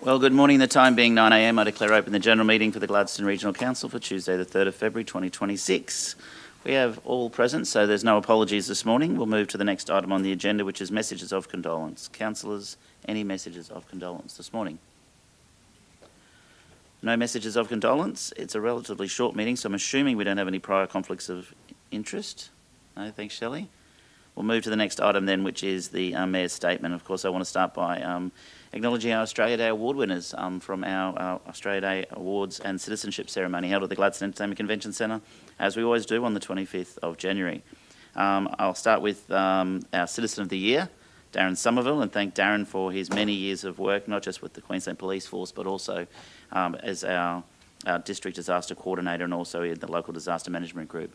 Well, good morning. The time being 9 a.m, I declare open the general meeting for the Gladstone Regional Council for Tuesday the 3rd of February 2026. We have all present, so there's no apologies this morning. We'll move to the next item on the agenda, which is messages of condolence. Councillors, any messages of condolence this morning? No messages of condolence. It's a relatively short meeting, so I'm assuming we don't have any prior conflicts of interest. No, thanks, Shelley. We'll move to the next item then, which is the Mayor's statement. Of course, I want to start by acknowledging our Australia Day award winners from our Australia Day Awards and Citizenship Ceremony held at the Gladstone Entertainment Convention Centre, as we always do on the 25th of January. I'll start with our Citizen of the Year, Darren Somerville, and thank Darren for his many years of work, not just with the Queensland Police Force, but also as our District Disaster Coordinator and also in the local disaster management group,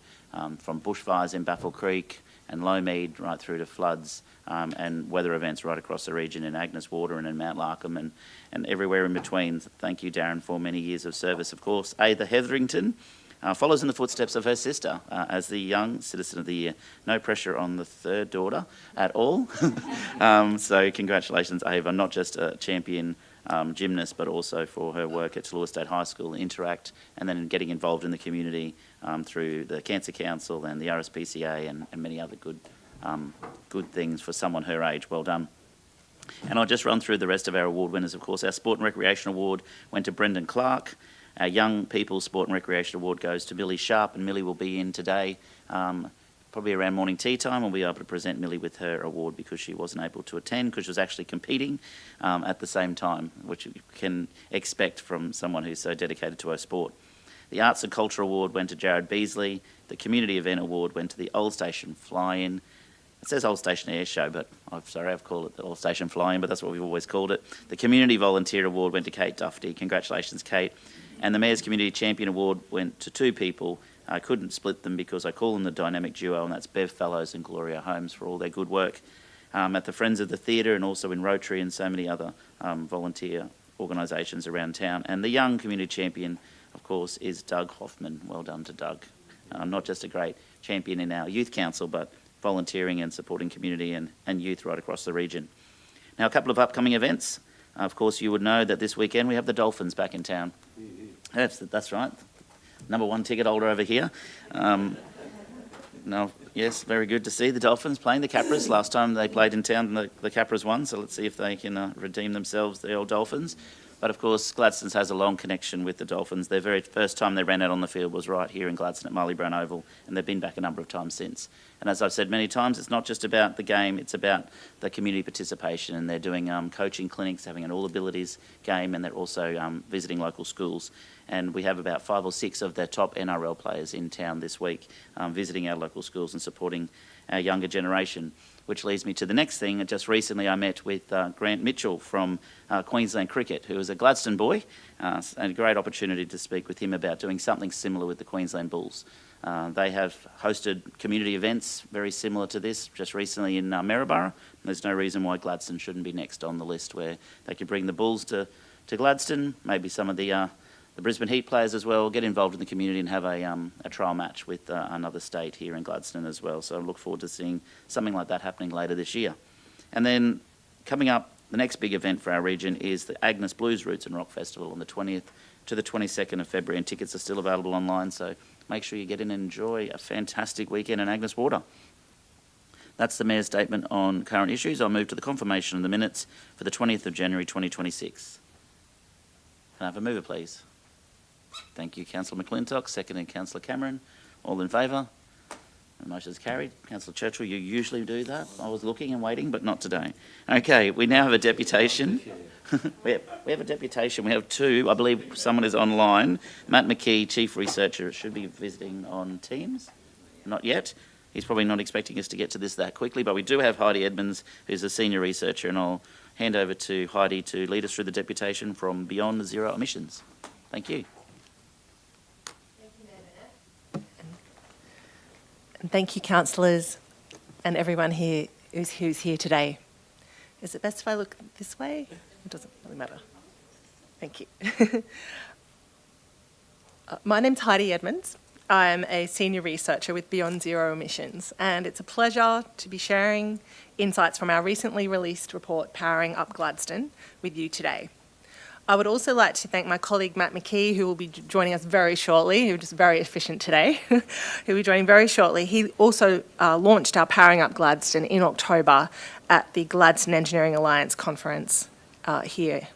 from bushfires in Baffle Creek and Lowmead right through to floods and weather events right across the region in Agnes Water and in Mount Larkham and everywhere in between. Thank you, Darren, for many years of service. Of course, Ada Hetherington follows in the footsteps of her sister as the Young Citizen of the Year. No pressure on the third daughter at all. So congratulations, Ava, not just a champion gymnast, but also for her work at Tallulah State High School, Interact, and then getting involved in the community through the Cancer Council and the RSPCA and many other good things for someone her age. Well done. And I'll just run through the rest of our award winners. Of course, our Sport and Recreation Award went to Brendan Clark. Our Young People Sport and Recreation Award goes to Millie Sharp, and Millie will be in today, probably around morning tea time. We'll be able to present Millie with her award because she wasn't able to attend because she was actually competing at the same time, which you can expect from someone who's so dedicated to her sport. The Arts and Culture Award went to Jared Beasley. The Community Event Award went to the Old Station Fly-In. It says Old Station Air Show, but I've called it the Old Station Fly-In, but that's what we've always called it. The Community Volunteer Award went to Kate Duffy. Congratulations, Kate. And the Mayor's Community Champion Award went to two people. I couldn't split them because I call them the dynamic duo, and that's Bev Fellows and Gloria Holmes for all their good work at the Friends of the Theatre and also in Rotary and so many other volunteer organisations around town. And the Young Community Champion, of course, is Doug Hoffman. Well done to Doug. Not just a great champion in our youth council, but volunteering and supporting community and youth right across the region. Now, a couple of upcoming events. Of course, you would know that this weekend we have the Dolphins back in town. That's right. Number one ticket holder over here. Yes, very good to see the Dolphins playing the Capras. Last time they played in town, the Capras won, so let's see if they can redeem themselves, the old Dolphins. But of course, Gladstone has a long connection with the Dolphins. Their very first time they ran out on the field was right here in Gladstone at Marley Brown Oval, and they've been back a number of times since. And as I've said many times, it's not just about the game, it's about the community participation, and they're doing coaching clinics, having an all-abilities game, and they're also visiting local schools. And we have about 5 or 6 of their top NRL players in town this week visiting our local schools and supporting our younger generation. Which leads me to the next thing. Just recently I met with Grant Mitchell from Queensland Cricket, who is a Gladstone boy, and a great opportunity to speak with him about doing something similar with the Queensland Bulls. They have hosted community events very similar to this just recently in Maryborough. There's no reason why Gladstone shouldn't be next on the list, where they could bring the Bulls to Gladstone, maybe some of the Brisbane Heat players as well, get involved in the community and have a trial match with another state here in Gladstone as well. So I look forward to seeing something like that happening later this year. And then coming up, the next big event for our region is the Agnes Blues Roots and Rock Festival on the 20th to the 22nd of February, and tickets are still available online, so make sure you get in and enjoy a fantastic weekend in Agnes Water. That's the Mayor's statement on current issues. I'll move to the confirmation of the minutes for the 20th of January 2026. Can I have a mover, please? Thank you, Councillor McClintock. Seconded, Councillor Cameron. All in favour? The motion is carried. Councillor Churchill, you usually do that. I was looking and waiting, but not today. Okay, we now have a deputation. we have a deputation. We have 2. I believe someone is online. Matt McKee, Chief Researcher, should be visiting on Teams. Not yet. He's probably not expecting us to get to this that quickly, but we do have Heidi Edmonds, who's a Senior Researcher, and I'll hand over to Heidi to lead us through the deputation from Beyond Zero Emissions. Thank you. And thank you, councillors, and everyone here who's here today. Is it best if I look this way? It doesn't really matter. Thank you. My name's Heidi Edmonds. I'm a senior researcher with Beyond Zero Emissions, and it's a pleasure to be sharing insights from our recently released report, Powering Up Gladstone, with you today. I would also like to thank my colleague Matt McKee, who will be joining us very shortly, who's just very efficient today. He'll be joining very shortly. He also launched our Powering Up Gladstone in October at the Gladstone Engineering Alliance conference here.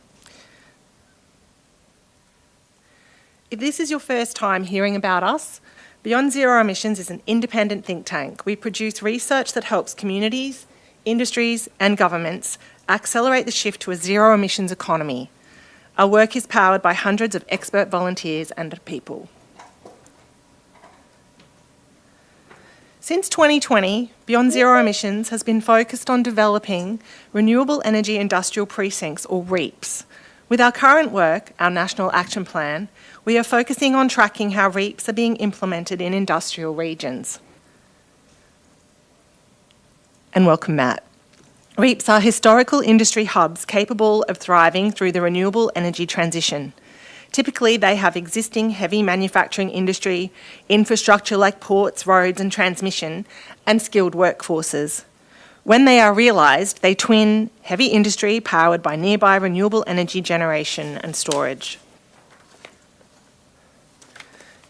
If this is your first time hearing about us, Beyond Zero Emissions is an independent think tank. We produce research that helps communities, industries and governments accelerate the shift to a zero emissions economy. Our work is powered by hundreds of expert volunteers and people. Since 2020, Beyond Zero Emissions has been focused on developing renewable energy industrial precincts, or REAPs. With our current work, our National Action Plan, we are focusing on tracking how REAPs are being implemented in industrial regions. And welcome, Matt. REAPs are historical industry hubs capable of thriving through the renewable energy transition. Typically, they have existing heavy manufacturing industry, infrastructure like ports, roads and transmission, and skilled workforces. When they are realised, they twin heavy industry powered by nearby renewable energy generation and storage.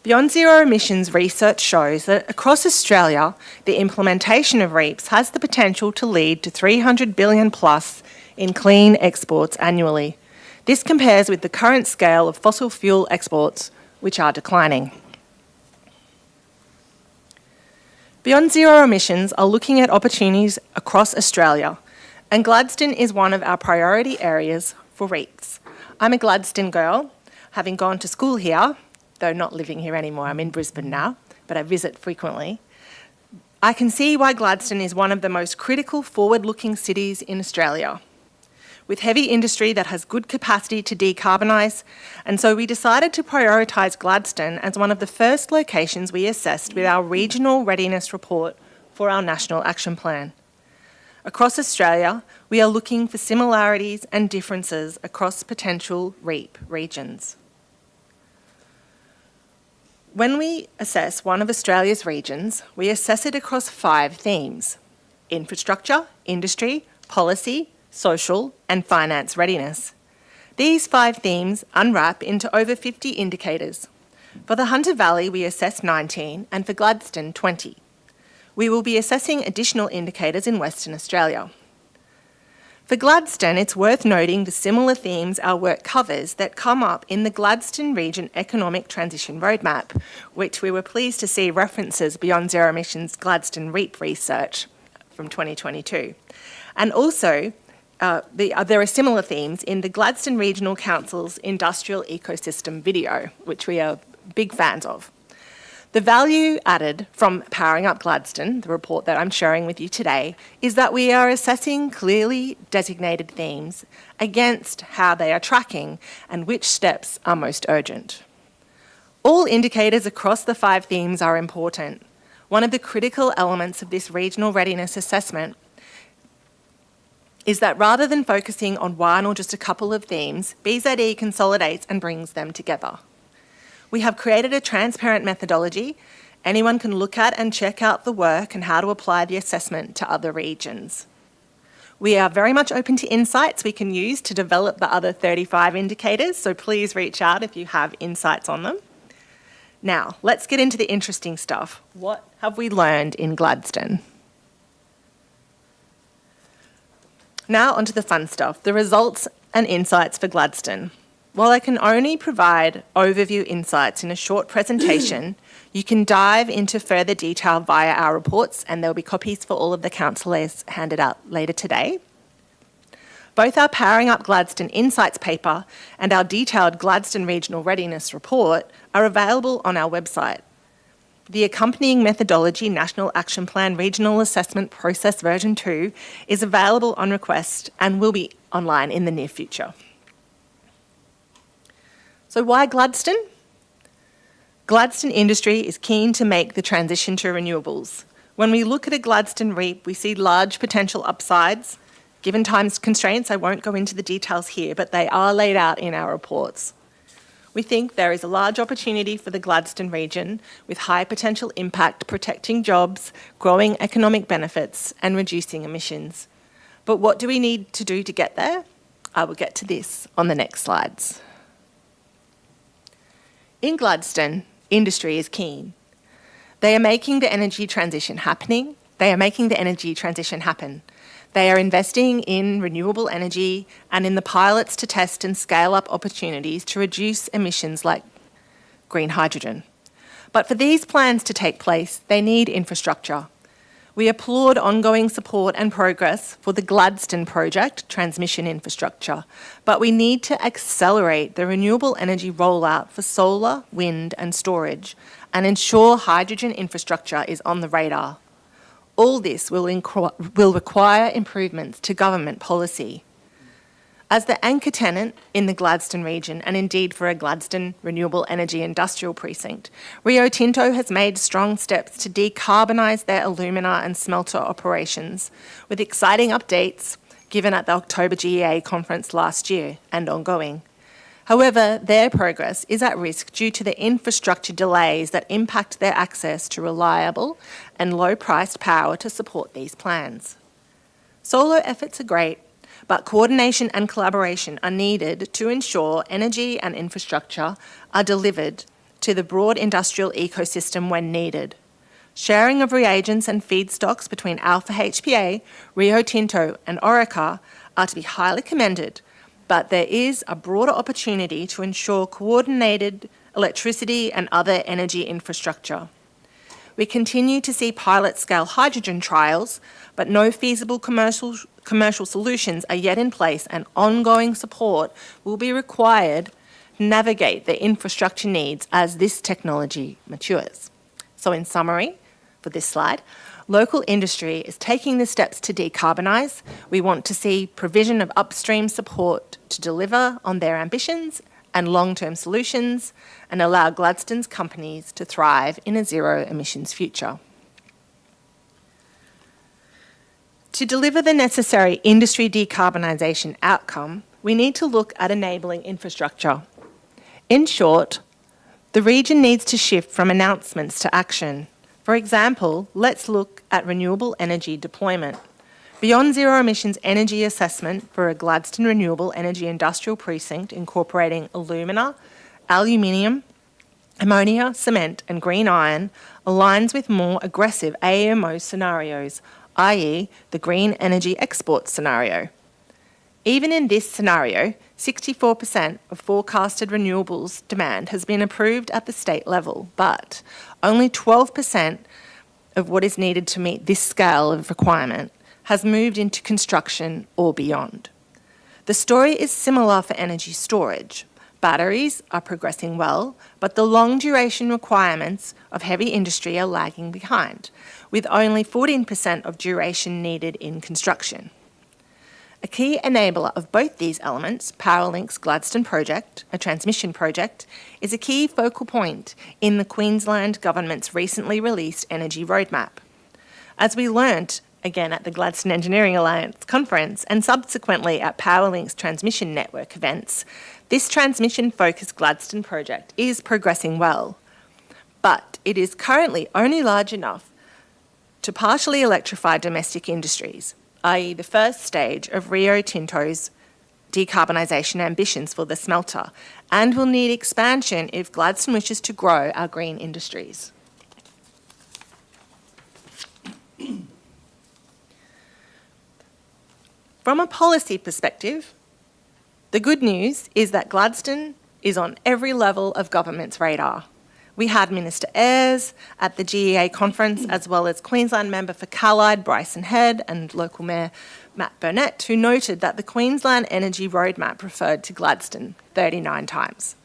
Beyond Zero Emissions research shows that across Australia, the implementation of REAPs has the potential to lead to 300 billion plus in clean exports annually. This compares with the current scale of fossil fuel exports, which are declining. Beyond Zero Emissions are looking at opportunities across Australia, and Gladstone is one of our priority areas for REAPs. I'm a Gladstone girl, having gone to school here, though not living here anymore. I'm in Brisbane now, but I visit frequently. I can see why Gladstone is one of the most critical forward-looking cities in Australia, with heavy industry that has good capacity to decarbonise, and so we decided to prioritise Gladstone as one of the first locations we assessed with our regional readiness report for our National Action Plan. Across Australia, we are looking for similarities and differences across potential REAP regions. When we assess one of Australia's regions, we assess it across 5 themes: infrastructure, industry, policy, social, and finance readiness. These 5 themes unwrap into over 50 indicators. For the Hunter Valley, we assess 19, and for Gladstone, 20. We will be assessing additional indicators in Western Australia. For Gladstone, it's worth noting the similar themes our work covers that come up in the Gladstone Region Economic Transition Roadmap, which we were pleased to see references beyond Zero Emissions Gladstone REAP research from 2022. And also, there are similar themes in the Gladstone Regional Council's Industrial Ecosystem video, which we are big fans of. The value added from Powering Up Gladstone, the report that I'm sharing with you today, is that we are assessing clearly designated themes against how they are tracking and which steps are most urgent. All indicators across the 5 themes are important. One of the critical elements of this regional readiness assessment is that rather than focusing on one or just a couple of themes, BZE consolidates and brings them together. We have created a transparent methodology. Anyone can look at and check out the work and how to apply the assessment to other regions. We are very much open to insights we can use to develop the other 35 indicators, so please reach out if you have insights on them. Now, let's get into the interesting stuff. What have we learned in Gladstone? Now onto the fun stuff, the results and insights for Gladstone. While I can only provide overview insights in a short presentation, you can dive into further detail via our reports, and there will be copies for all of the councillors handed out later today. Both our Powering Up Gladstone Insights paper and our detailed Gladstone Regional Readiness report are available on our website. The accompanying methodology, National Action Plan Regional Assessment Process version 2, is available on request and will be online in the near future. So why Gladstone? Gladstone industry is keen to make the transition to renewables. When we look at a Gladstone REAP, we see large potential upsides. Given time constraints, I won't go into the details here, but they are laid out in our reports. We think there is a large opportunity for the Gladstone region with high potential impact, protecting jobs, growing economic benefits, and reducing emissions. But what do we need to do to get there? I will get to this on the next slides. In Gladstone, industry is keen. They are making the energy transition happen. They are investing in renewable energy and in the pilots to test and scale up opportunities to reduce emissions like green hydrogen. But for these plans to take place, they need infrastructure. We applaud ongoing support and progress for the Gladstone project, transmission infrastructure, but we need to accelerate the renewable energy rollout for solar, wind and storage and ensure hydrogen infrastructure is on the radar. All this will require improvements to government policy. As the anchor tenant in the Gladstone region, and indeed for a Gladstone renewable energy industrial precinct, Rio Tinto has made strong steps to decarbonise their alumina and smelter operations, with exciting updates given at the October GEA conference last year and ongoing. However, their progress is at risk due to the infrastructure delays that impact their access to reliable and low-priced power to support these plans. Solo efforts are great, but coordination and collaboration are needed to ensure energy and infrastructure are delivered to the broad industrial ecosystem when needed. Sharing of reagents and feedstocks between Alpha HPA, Rio Tinto and Orica are to be highly commended, but there is a broader opportunity to ensure coordinated electricity and other energy infrastructure. We continue to see pilot-scale hydrogen trials, but no feasible commercial solutions are yet in place, and ongoing support will be required to navigate the infrastructure needs as this technology matures. So in summary, for this slide, local industry is taking the steps to decarbonise. We want to see provision of upstream support to deliver on their ambitions and long-term solutions and allow Gladstone's companies to thrive in a zero-emissions future. To deliver the necessary industry decarbonisation outcome, we need to look at enabling infrastructure. In short, the region needs to shift from announcements to action. For example, let's look at renewable energy deployment. Beyond zero emissions energy assessment for a Gladstone renewable energy industrial precinct incorporating alumina, aluminium, ammonia, cement and green iron aligns with more aggressive AEMO scenarios, i.e. the green energy export scenario. Even in this scenario, 64% of forecasted renewables demand has been approved at the state level, but only 12% of what is needed to meet this scale of requirement has moved into construction or beyond. The story is similar for energy storage. Batteries are progressing well, but the long duration requirements of heavy industry are lagging behind, with only 14% of duration needed in construction. A key enabler of both these elements, Powerlink's Gladstone project, a transmission project, is a key focal point in the Queensland Government's recently released energy roadmap. As we learnt again at the Gladstone Engineering Alliance conference and subsequently at Powerlink's transmission network events, this transmission-focused Gladstone project is progressing well, but it is currently only large enough to partially electrify domestic industries, i.e. the first stage of Rio Tinto's decarbonisation ambitions for the smelter, and will need expansion if Gladstone wishes to grow our green industries. From a policy perspective, the good news is that Gladstone is on every level of government's radar. We had Minister Ayres at the GEA conference, as well as Queensland member for Callide, Bryson Head, and local mayor Matt Burnett, who noted that the Queensland Energy Roadmap referred to Gladstone 39 times.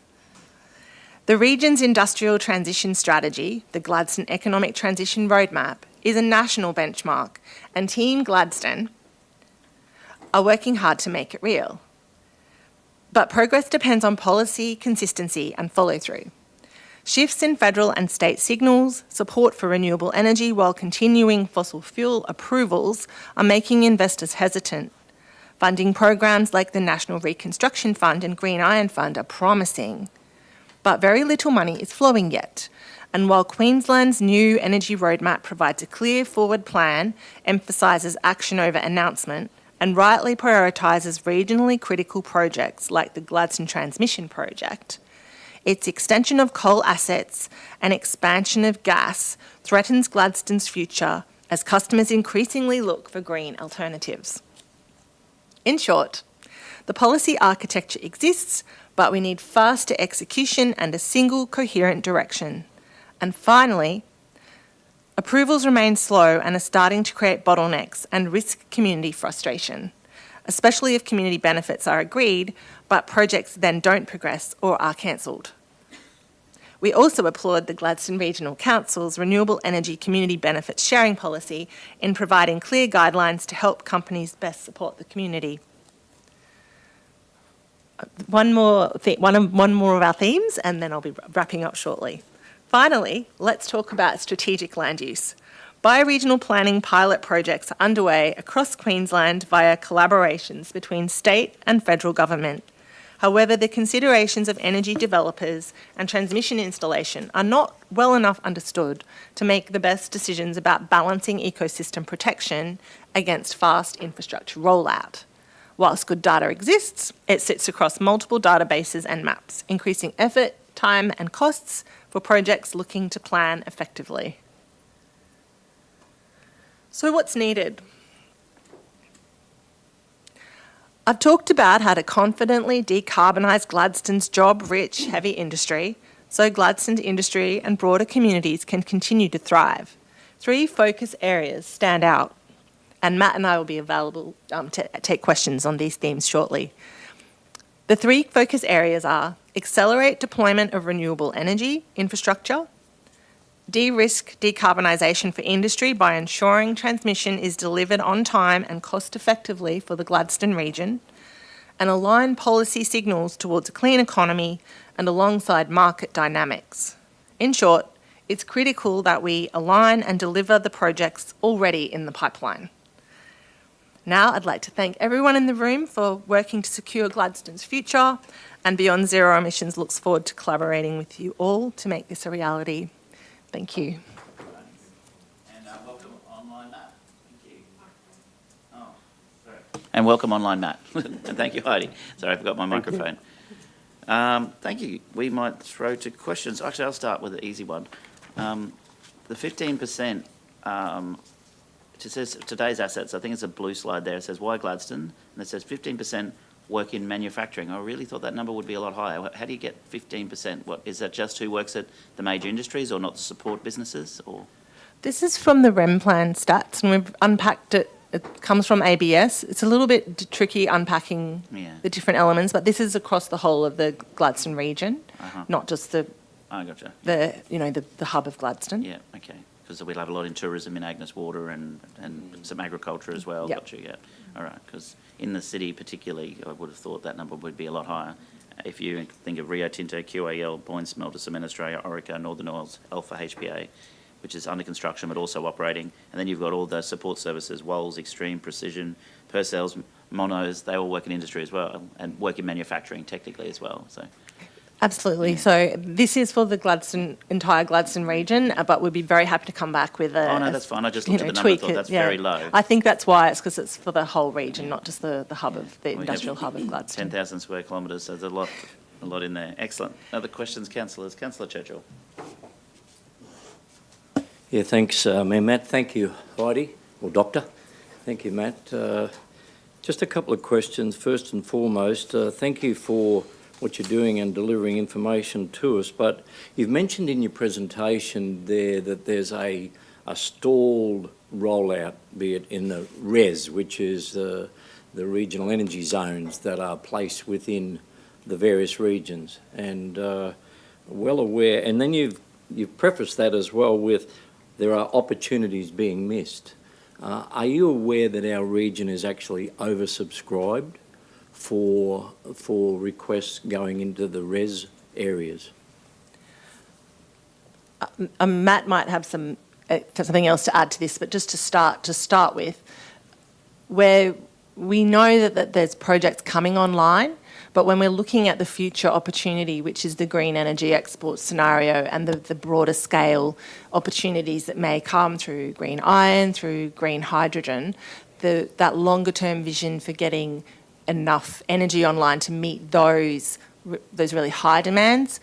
The region's industrial transition strategy, the Gladstone Economic Transition Roadmap, is a national benchmark, and Team Gladstone are working hard to make it real. But progress depends on policy, consistency and follow-through. Shifts in federal and state signals, support for renewable energy while continuing fossil fuel approvals are making investors hesitant. Funding programs like the National Reconstruction Fund and Green Iron Fund are promising, but very little money is flowing yet. And while Queensland's new energy roadmap provides a clear forward plan, emphasises action over announcement, and rightly prioritises regionally critical projects like the Gladstone Transmission Project, its extension of coal assets and expansion of gas threatens Gladstone's future as customers increasingly look for green alternatives. In short, the policy architecture exists, but we need faster execution and a single coherent direction. And finally, approvals remain slow and are starting to create bottlenecks and risk community frustration, especially if community benefits are agreed, but projects then don't progress or are cancelled. We also applaud the Gladstone Regional Council's Renewable Energy Community Benefits Sharing Policy in providing clear guidelines to help companies best support the community. One more of our themes, and then I'll be wrapping up shortly. Finally, let's talk about strategic land use. Bioregional planning pilot projects are underway across Queensland via collaborations between state and federal government. However, the considerations of energy developers and transmission installation are not well enough understood to make the best decisions about balancing ecosystem protection against fast infrastructure rollout. Whilst good data exists, it sits across multiple databases and maps, increasing effort, time and costs for projects looking to plan effectively. So what's needed? I've talked about how to confidently decarbonise Gladstone's job-rich heavy industry so Gladstone's industry and broader communities can continue to thrive. 3 focus areas stand out, and Matt and I will be available to take questions on these themes shortly. The 3 focus areas are accelerate deployment of renewable energy infrastructure, de-risk decarbonisation for industry by ensuring transmission is delivered on time and cost-effectively for the Gladstone region, and align policy signals towards a clean economy and alongside market dynamics. In short, it's critical that we align and deliver the projects already in the pipeline. Now, I'd like to thank everyone in the room for working to secure Gladstone's future, and Beyond Zero Emissions looks forward to collaborating with you all to make this a reality. Thank you. And welcome online, Matt. Thank you. Oh, sorry. And welcome online, Matt. And thank you, Heidi. Sorry, I forgot my microphone. Thank you. We might throw to questions. Actually, I'll start with the easy one. The 15%, it says today's assets, I think it's a blue slide there. It says, why Gladstone? And it says 15% work in manufacturing. I really thought that number would be a lot higher. How do you get 15%? What, is that just who works at the major industries or not the support businesses? Or This is from the REM plan stats, and we've unpacked it. It comes from ABS. It's a little bit tricky unpacking the different elements, but this is across the whole of the Gladstone region, not just the gotcha. the hub of Gladstone. Yeah, okay. Because we'll have a lot in tourism in Agnes Water and some agriculture as well. Yep. Gotcha, yeah. All right, because in the city particularly, I would have thought that number would be a lot higher. If you think of Rio Tinto, QAL, Boyne Smelter, Cement Australia, Orica, Northern Oils, Alpha HPA, which is under construction but also operating, and then you've got all the support services, Wols, Extreme, Precision, Purcells, Monos, they all work in industry as well, and work in manufacturing technically as well, so. Absolutely. So this is for the entire Gladstone region, but we'd be very happy to come back with a. Oh no, that's fine. I just looked at the number and thought that's very low. I think that's why it's because it's for the whole region, not just the hub of the industrial hub of Gladstone. 10,000 square kilometres, so there's a lot in there. Excellent. Other questions, councillors? Councillor Churchill. Yeah, thanks, Mayor Matt. Thank you, Heidi, or Doctor. Thank you, Matt. Just a couple of questions. First and foremost, thank you for what you're doing and delivering information to us, but you've mentioned in your presentation there that there's a stalled rollout, be it in the RES, which is the regional energy zones that are placed within the various regions, and well aware, and then you've prefaced that as well with there are opportunities being missed. Are you aware that our region is actually oversubscribed for requests going into the RES areas? Matt might have something else to add to this, but just to start with, where we know that there's projects coming online, but when we're looking at the future opportunity, which is the green energy export scenario and the broader scale opportunities that may come through green iron, through green hydrogen, that longer term vision for getting enough energy online to meet those really high demands,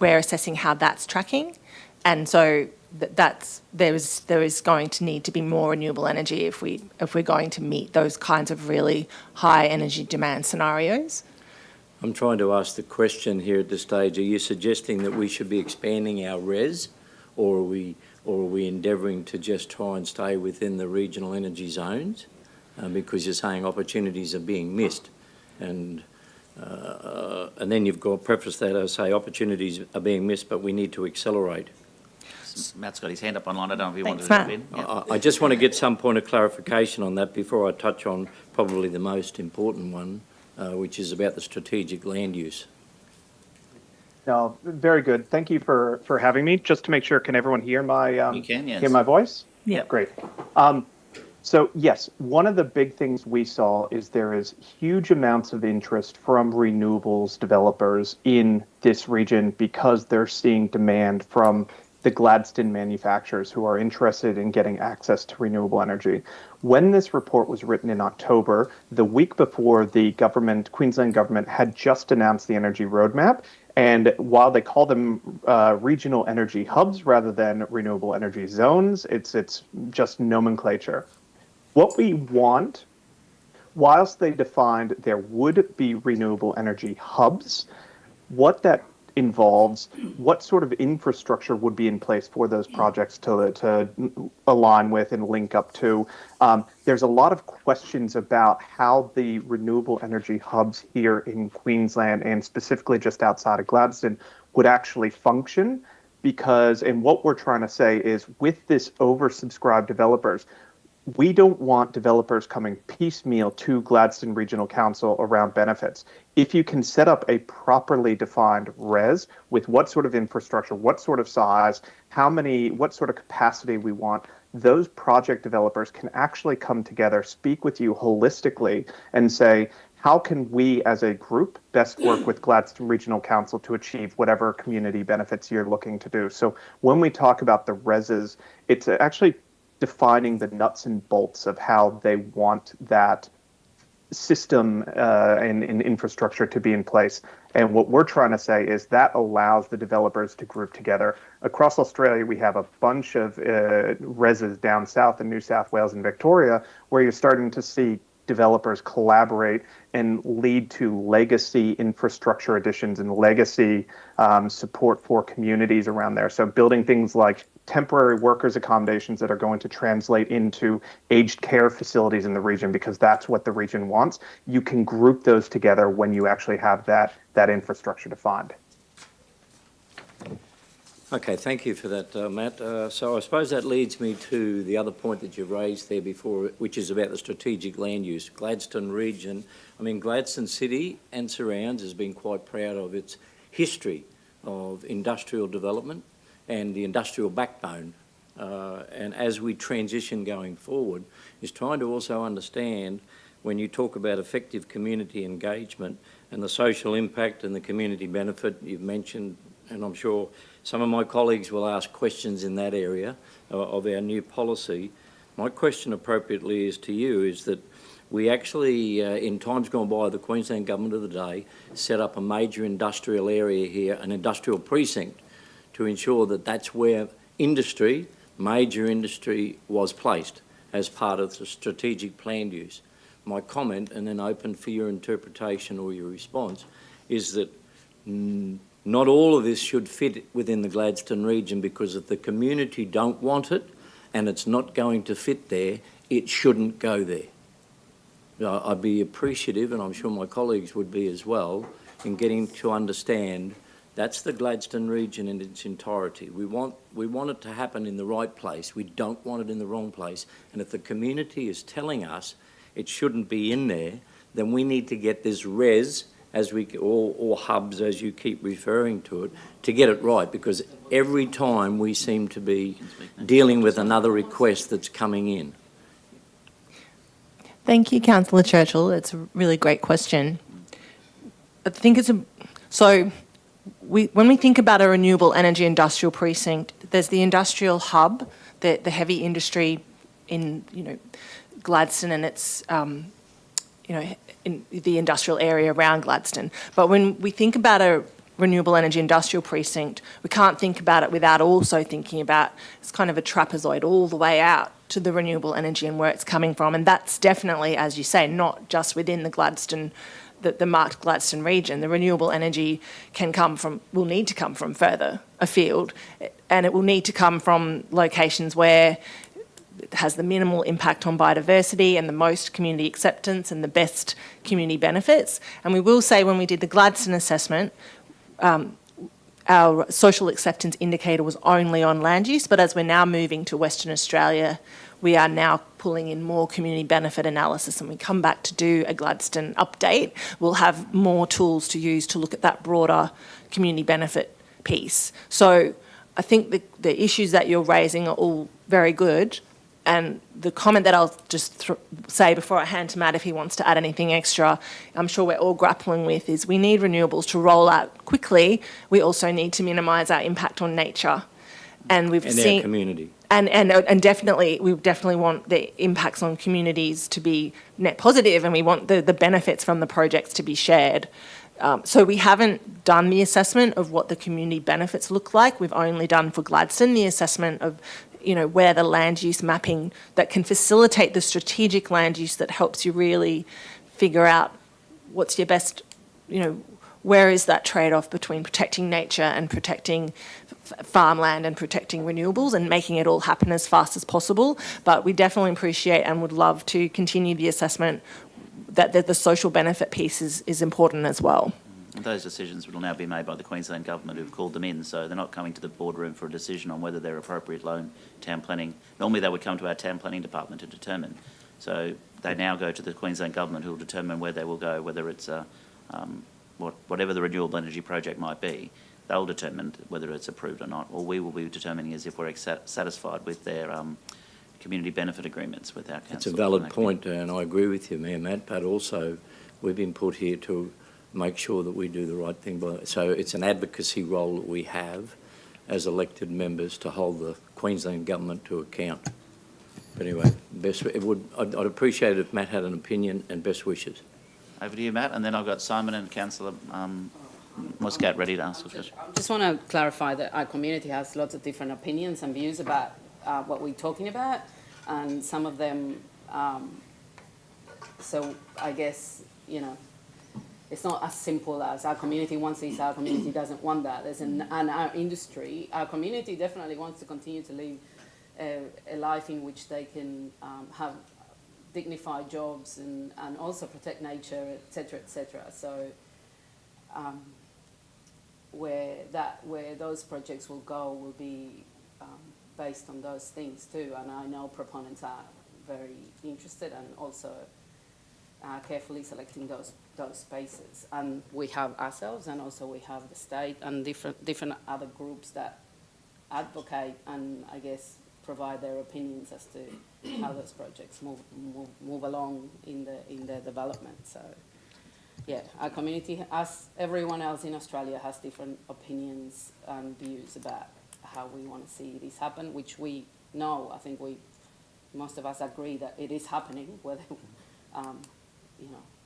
we're assessing how that's tracking. And so there is going to need to be more renewable energy if we're going to meet those kinds of really high energy demand scenarios. I'm trying to ask the question here at this stage. Are you suggesting that we should be expanding our RES, or are we endeavouring to just try and stay within the regional energy zones? Because you're saying opportunities are being missed, and then you've got preface that as say opportunities are being missed, but we need to accelerate. Matt's got his hand up online. I don't know if you Thanks, wanted to Matt. jump in. Yep. I just want to get some point of clarification on that before I touch on probably the most important one, which is about the strategic land use. No, very good. Thank you for having me. Just to make sure, can everyone hear my You can, yes. hear my voice? Yeah. Great. So yes, one of the big things we saw is there is huge amounts of interest from renewables developers in this region because they're seeing demand from the Gladstone manufacturers who are interested in getting access to renewable energy. When this report was written in October, the week before, the Queensland government had just announced the energy roadmap. And while they call them regional energy hubs rather than renewable energy zones, it's just nomenclature. What we want, whilst they defined there would be renewable energy hubs, what that involves, what sort of infrastructure would be in place for those projects to align with and link up to. There's a lot of questions about how the renewable energy hubs here in Queensland and specifically just outside of Gladstone would actually function and what we're trying to say is with this oversubscribed developers, we don't want developers coming piecemeal to Gladstone Regional Council around benefits. If you can set up a properly defined res with what sort of infrastructure, what sort of size, what sort of capacity we want, those project developers can actually come together, speak with you holistically, and say, how can we as a group best work with Gladstone Regional Council to achieve whatever community benefits you're looking to do? So when we talk about the reses, it's actually defining the nuts and bolts of how they want that system and infrastructure to be in place. And what we're trying to say is that allows the developers to group together. Across Australia, we have a bunch of reses down south in New South Wales and Victoria, where you're starting to see developers collaborate and lead to legacy infrastructure additions and legacy support for communities around there. So building things like temporary workers accommodations that are going to translate into aged care facilities in the region because that's what the region wants. You can group those together when you actually have that infrastructure defined. Okay, thank you for that, Matt. So I suppose that leads me to the other point that you've raised there before, which is about the strategic land use. Gladstone region, Gladstone City and surrounds has been quite proud of its history of industrial development and the industrial backbone. And as we transition going forward, is trying to also understand when you talk about effective community engagement and the social impact and the community benefit you've mentioned, and I'm sure some of my colleagues will ask questions in that area of our new policy. My question appropriately is to you is that we actually, in times gone by, the Queensland Government of the day set up a major industrial area here, an industrial precinct, to ensure that that's where industry, major industry, was placed as part of the strategic plan use. My comment, and then open for your interpretation or your response, is that not all of this should fit within the Gladstone region, because if the community don't want it and it's not going to fit there, it shouldn't go there. I'd be appreciative, and I'm sure my colleagues would be as well, in getting to understand that's the Gladstone region in its entirety. We want it to happen in the right place. We don't want it in the wrong place. And if the community is telling us it shouldn't be in there, then we need to get this res, or hubs, as you keep referring to it, to get it right, because every time we seem to be dealing with another request that's coming in. Thank you, Councillor Churchill. It's a really great question. I think when we think about a renewable energy industrial precinct, there's the industrial hub, the heavy industry in Gladstone and its in the industrial area around Gladstone. But when we think about a renewable energy industrial precinct, we can't think about it without also thinking about it's kind of a trapezoid all the way out to the renewable energy and where it's coming from. And that's definitely, as you say, not just within the Gladstone, the marked Gladstone region. The renewable energy will need to come from further afield, and it will need to come from locations where it has the minimal impact on biodiversity and the most community acceptance and the best community benefits. And we will say when we did the Gladstone assessment, our social acceptance indicator was only on land use, but as we're now moving to Western Australia, we are now pulling in more community benefit analysis, and we come back to do a Gladstone update. We'll have more tools to use to look at that broader community benefit piece. So I think the issues that you're raising are all very good. And the comment that I'll just say before I hand to Matt, if he wants to add anything extra, I'm sure we're all grappling with, is we need renewables to roll out quickly. We also need to minimise our impact on nature. And we've And seen our community. and definitely, we definitely want the impacts on communities to be net positive, and we want the benefits from the projects to be shared. So we haven't done the assessment of what the community benefits look like. We've only done for Gladstone the assessment of, where the land use mapping that can facilitate the strategic land use that helps you really figure out what's your best, where is that trade-off between protecting nature and protecting farmland and protecting renewables and making it all happen as fast as possible. But we definitely appreciate and would love to continue the assessment that the social benefit piece is important as well. And those decisions will now be made by the Queensland Government who've called them in, so they're not coming to the boardroom for a decision on whether they're appropriate loan town planning. Normally they would come to our town planning department to determine. So they now go to the Queensland Government who will determine where they will go, whether it's whatever the renewable energy project might be. They'll determine whether it's approved or not. All we will be determining is if we're satisfied with their community benefit agreements with our council. It's a valid point, and I agree with you, Mayor Matt, but also we've been put here to make sure that we do the right thing by. So it's an advocacy role that we have as elected members to hold the Queensland Government to account. But anyway, I'd appreciate it if Matt had an opinion, and best wishes. Over to you, Matt, and then I've got Simon and Councillor Muscat ready to ask a question. I just want to clarify that our community has lots of different opinions and views about what we're talking about, and some of them, so I guess, it's not as simple as our community wants this, our community doesn't want that. And our industry, our community definitely wants to continue to live a life in which they can have dignified jobs and also protect nature, etc., etc. So where those projects will go will be based on those things too. And I know proponents are very interested and also carefully selecting those spaces. And we have ourselves, and also we have the state and different other groups that advocate and I guess provide their opinions as to how those projects move along in the development. So yeah, our community, as everyone else in Australia, has different opinions and views about how we want to see this happen, which we know. I think most of us agree that it is happening, whether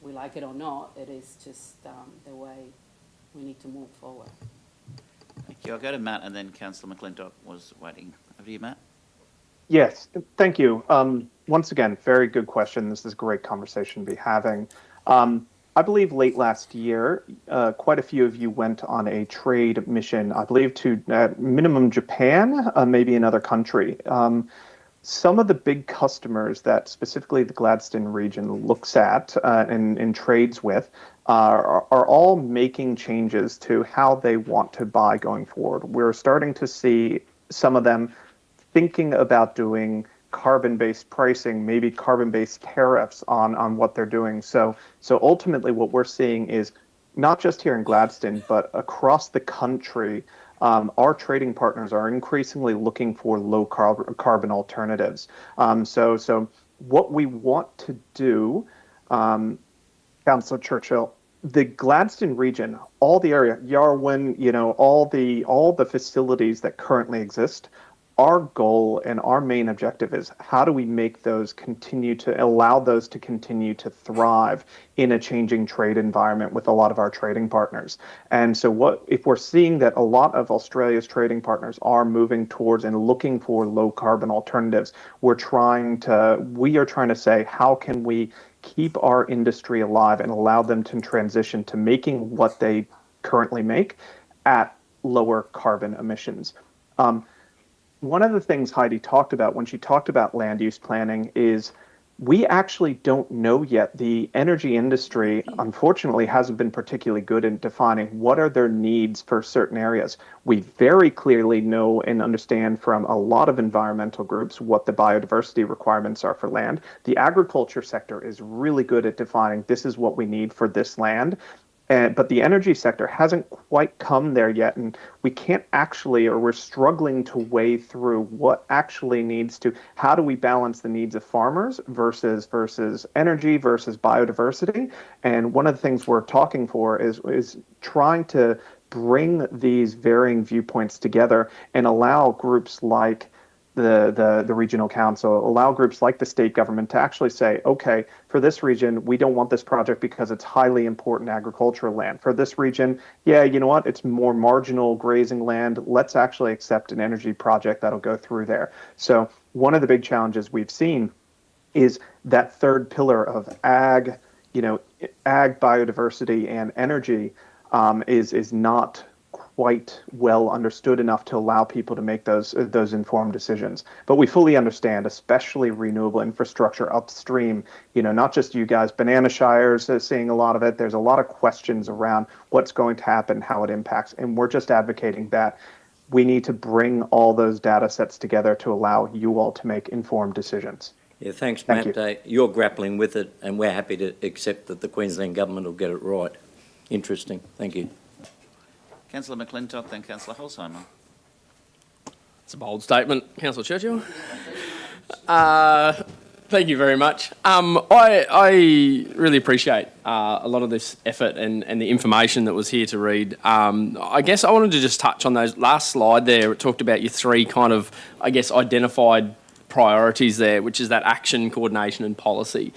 we like it or not. It is just the way we need to move forward. Thank you. I'll go to Matt, and then Councillor McClintock was waiting. Over to you, Matt. Yes, thank you. Once again, very good question. This is a great conversation to be having. I believe late last year, quite a few of you went on a trade mission, I believe to minimum Japan, maybe another country. Some of the big customers that specifically the Gladstone region looks at and trades with are all making changes to how they want to buy going forward. We're starting to see some of them thinking about doing carbon-based pricing, maybe carbon-based tariffs on what they're doing. So ultimately what we're seeing is not just here in Gladstone, but across the country, our trading partners are increasingly looking for low carbon alternatives. So what we want to do, Councillor Churchill, the Gladstone region, all the area, Yarwun, all the facilities that currently exist, our goal and our main objective is how do we make those allow those to continue to thrive in a changing trade environment with a lot of our trading partners. And so if we're seeing that a lot of Australia's trading partners are moving towards and looking for low carbon alternatives, we are trying to say, how can we keep our industry alive and allow them to transition to making what they currently make at lower carbon emissions. One of the things Heidi talked about when she talked about land use planning is we actually don't know yet. The energy industry, unfortunately, hasn't been particularly good in defining what are their needs for certain areas. We very clearly know and understand from a lot of environmental groups what the biodiversity requirements are for land. The agriculture sector is really good at defining this is what we need for this land. But the energy sector hasn't quite come there yet, and we can't actually, or we're struggling to weigh through what actually how do we balance the needs of farmers versus energy versus biodiversity. And one of the things we're talking for is trying to bring these varying viewpoints together and allow groups like the regional council, allow groups like the state government to actually say, okay, for this region, we don't want this project because it's highly important agricultural land. For this region, yeah, you know what, it's more marginal grazing land. Let's actually accept an energy project that'll go through there. So one of the big challenges we've seen is that third pillar of ag, ag, biodiversity, and energy is not quite well understood enough to allow people to make those informed decisions. But we fully understand, especially renewable infrastructure upstream, not just you guys, Banana Shires is seeing a lot of it. There's a lot of questions around what's going to happen, how it impacts. And we're just advocating that we need to bring all those data sets together to allow you all to make informed decisions. Yeah, thanks, Matt. Thank you. You're grappling with it, and we're happy to accept that the Queensland Government will get it right. Interesting. Thank you. Councillor McClintock, then Councillor Holzheimer. It's a bold statement, Councillor Churchill. Thank you very much. I really appreciate a lot of this effort and the information that was here to read. I guess I wanted to just touch on those last slide there. It talked about your three kind of, I guess, identified priorities there, which is that action, coordination and policy.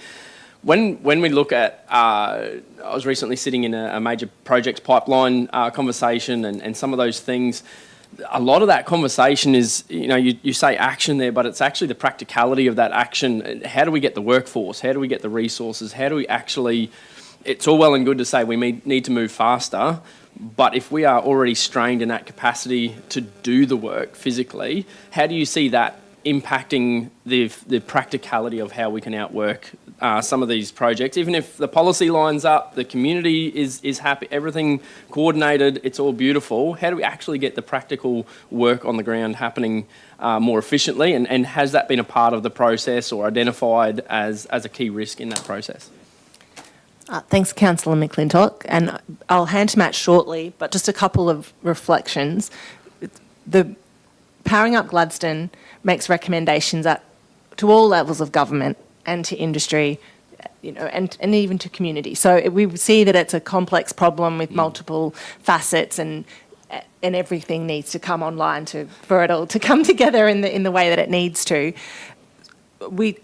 When we look at, I was recently sitting in a major projects pipeline conversation and some of those things, a lot of that conversation is, you say action there, but it's actually the practicality of that action. How do we get the workforce? How do we get the resources? How do we actually, it's all well and good to say we need to move faster, but if we are already strained in that capacity to do the work physically, how do you see that impacting the practicality of how we can outwork some of these projects? Even if the policy lines up, the community is happy, everything coordinated, it's all beautiful, how do we actually get the practical work on the ground happening more efficiently? And has that been a part of the process or identified as a key risk in that process? Thanks, Councillor McClintock. And I'll hand to Matt shortly, but just a couple of reflections. The Powering Up Gladstone makes recommendations to all levels of government and to industry, and even to community. So we see that it's a complex problem with multiple facets, and everything needs to come online for it all to come together in the way that it needs to.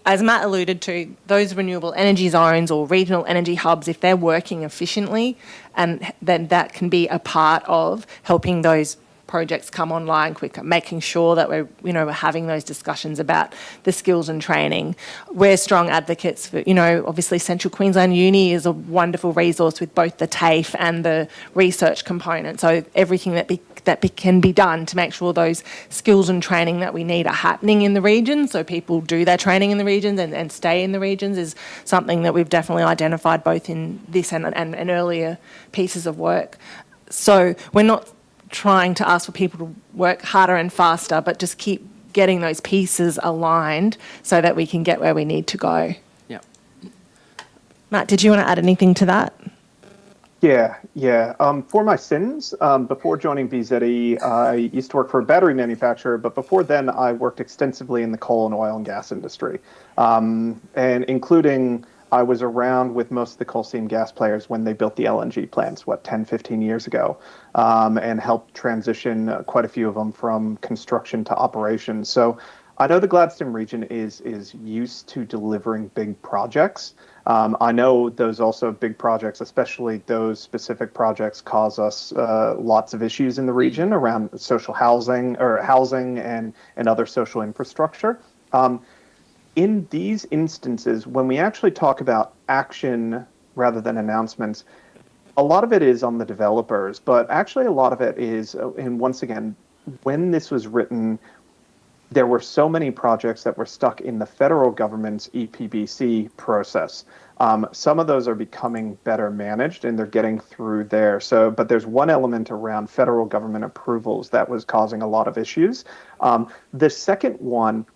As Matt alluded to, those renewable energy zones or regional energy hubs, if they're working efficiently, and then that can be a part of helping those projects come online quicker, making sure that we're having those discussions about the skills and training. We're strong advocates for, obviously Central Queensland Uni is a wonderful resource with both the TAFE and the research component. So everything that can be done to make sure those skills and training that we need are happening in the region, so people do their training in the regions and stay in the regions, is something that we've definitely identified both in this and earlier pieces of work. So we're not trying to ask for people to work harder and faster, but just keep getting those pieces aligned so that we can get where we need to go. Yeah. Matt, did you want to add anything to that? Yeah. For my sins, before joining BZE, I used to work for a battery manufacturer, but before then I worked extensively in the coal and oil and gas industry, and including I was around with most of the coal seam gas players when they built the LNG plants, 10, 15 years ago, and helped transition quite a few of them from construction to operations. So I know the Gladstone region is used to delivering big projects. I know those also big projects, especially those specific projects, cause us lots of issues in the region around social housing and other social infrastructure. In these instances, when we actually talk about action rather than announcements, a lot of it is on the developers, but actually a lot of it is, and once again, when this was written, there were so many projects that were stuck in the federal government's EPBC process. Some of those are becoming better managed and they're getting through there. But there's one element around federal government approvals that was causing a lot of issues. The second one,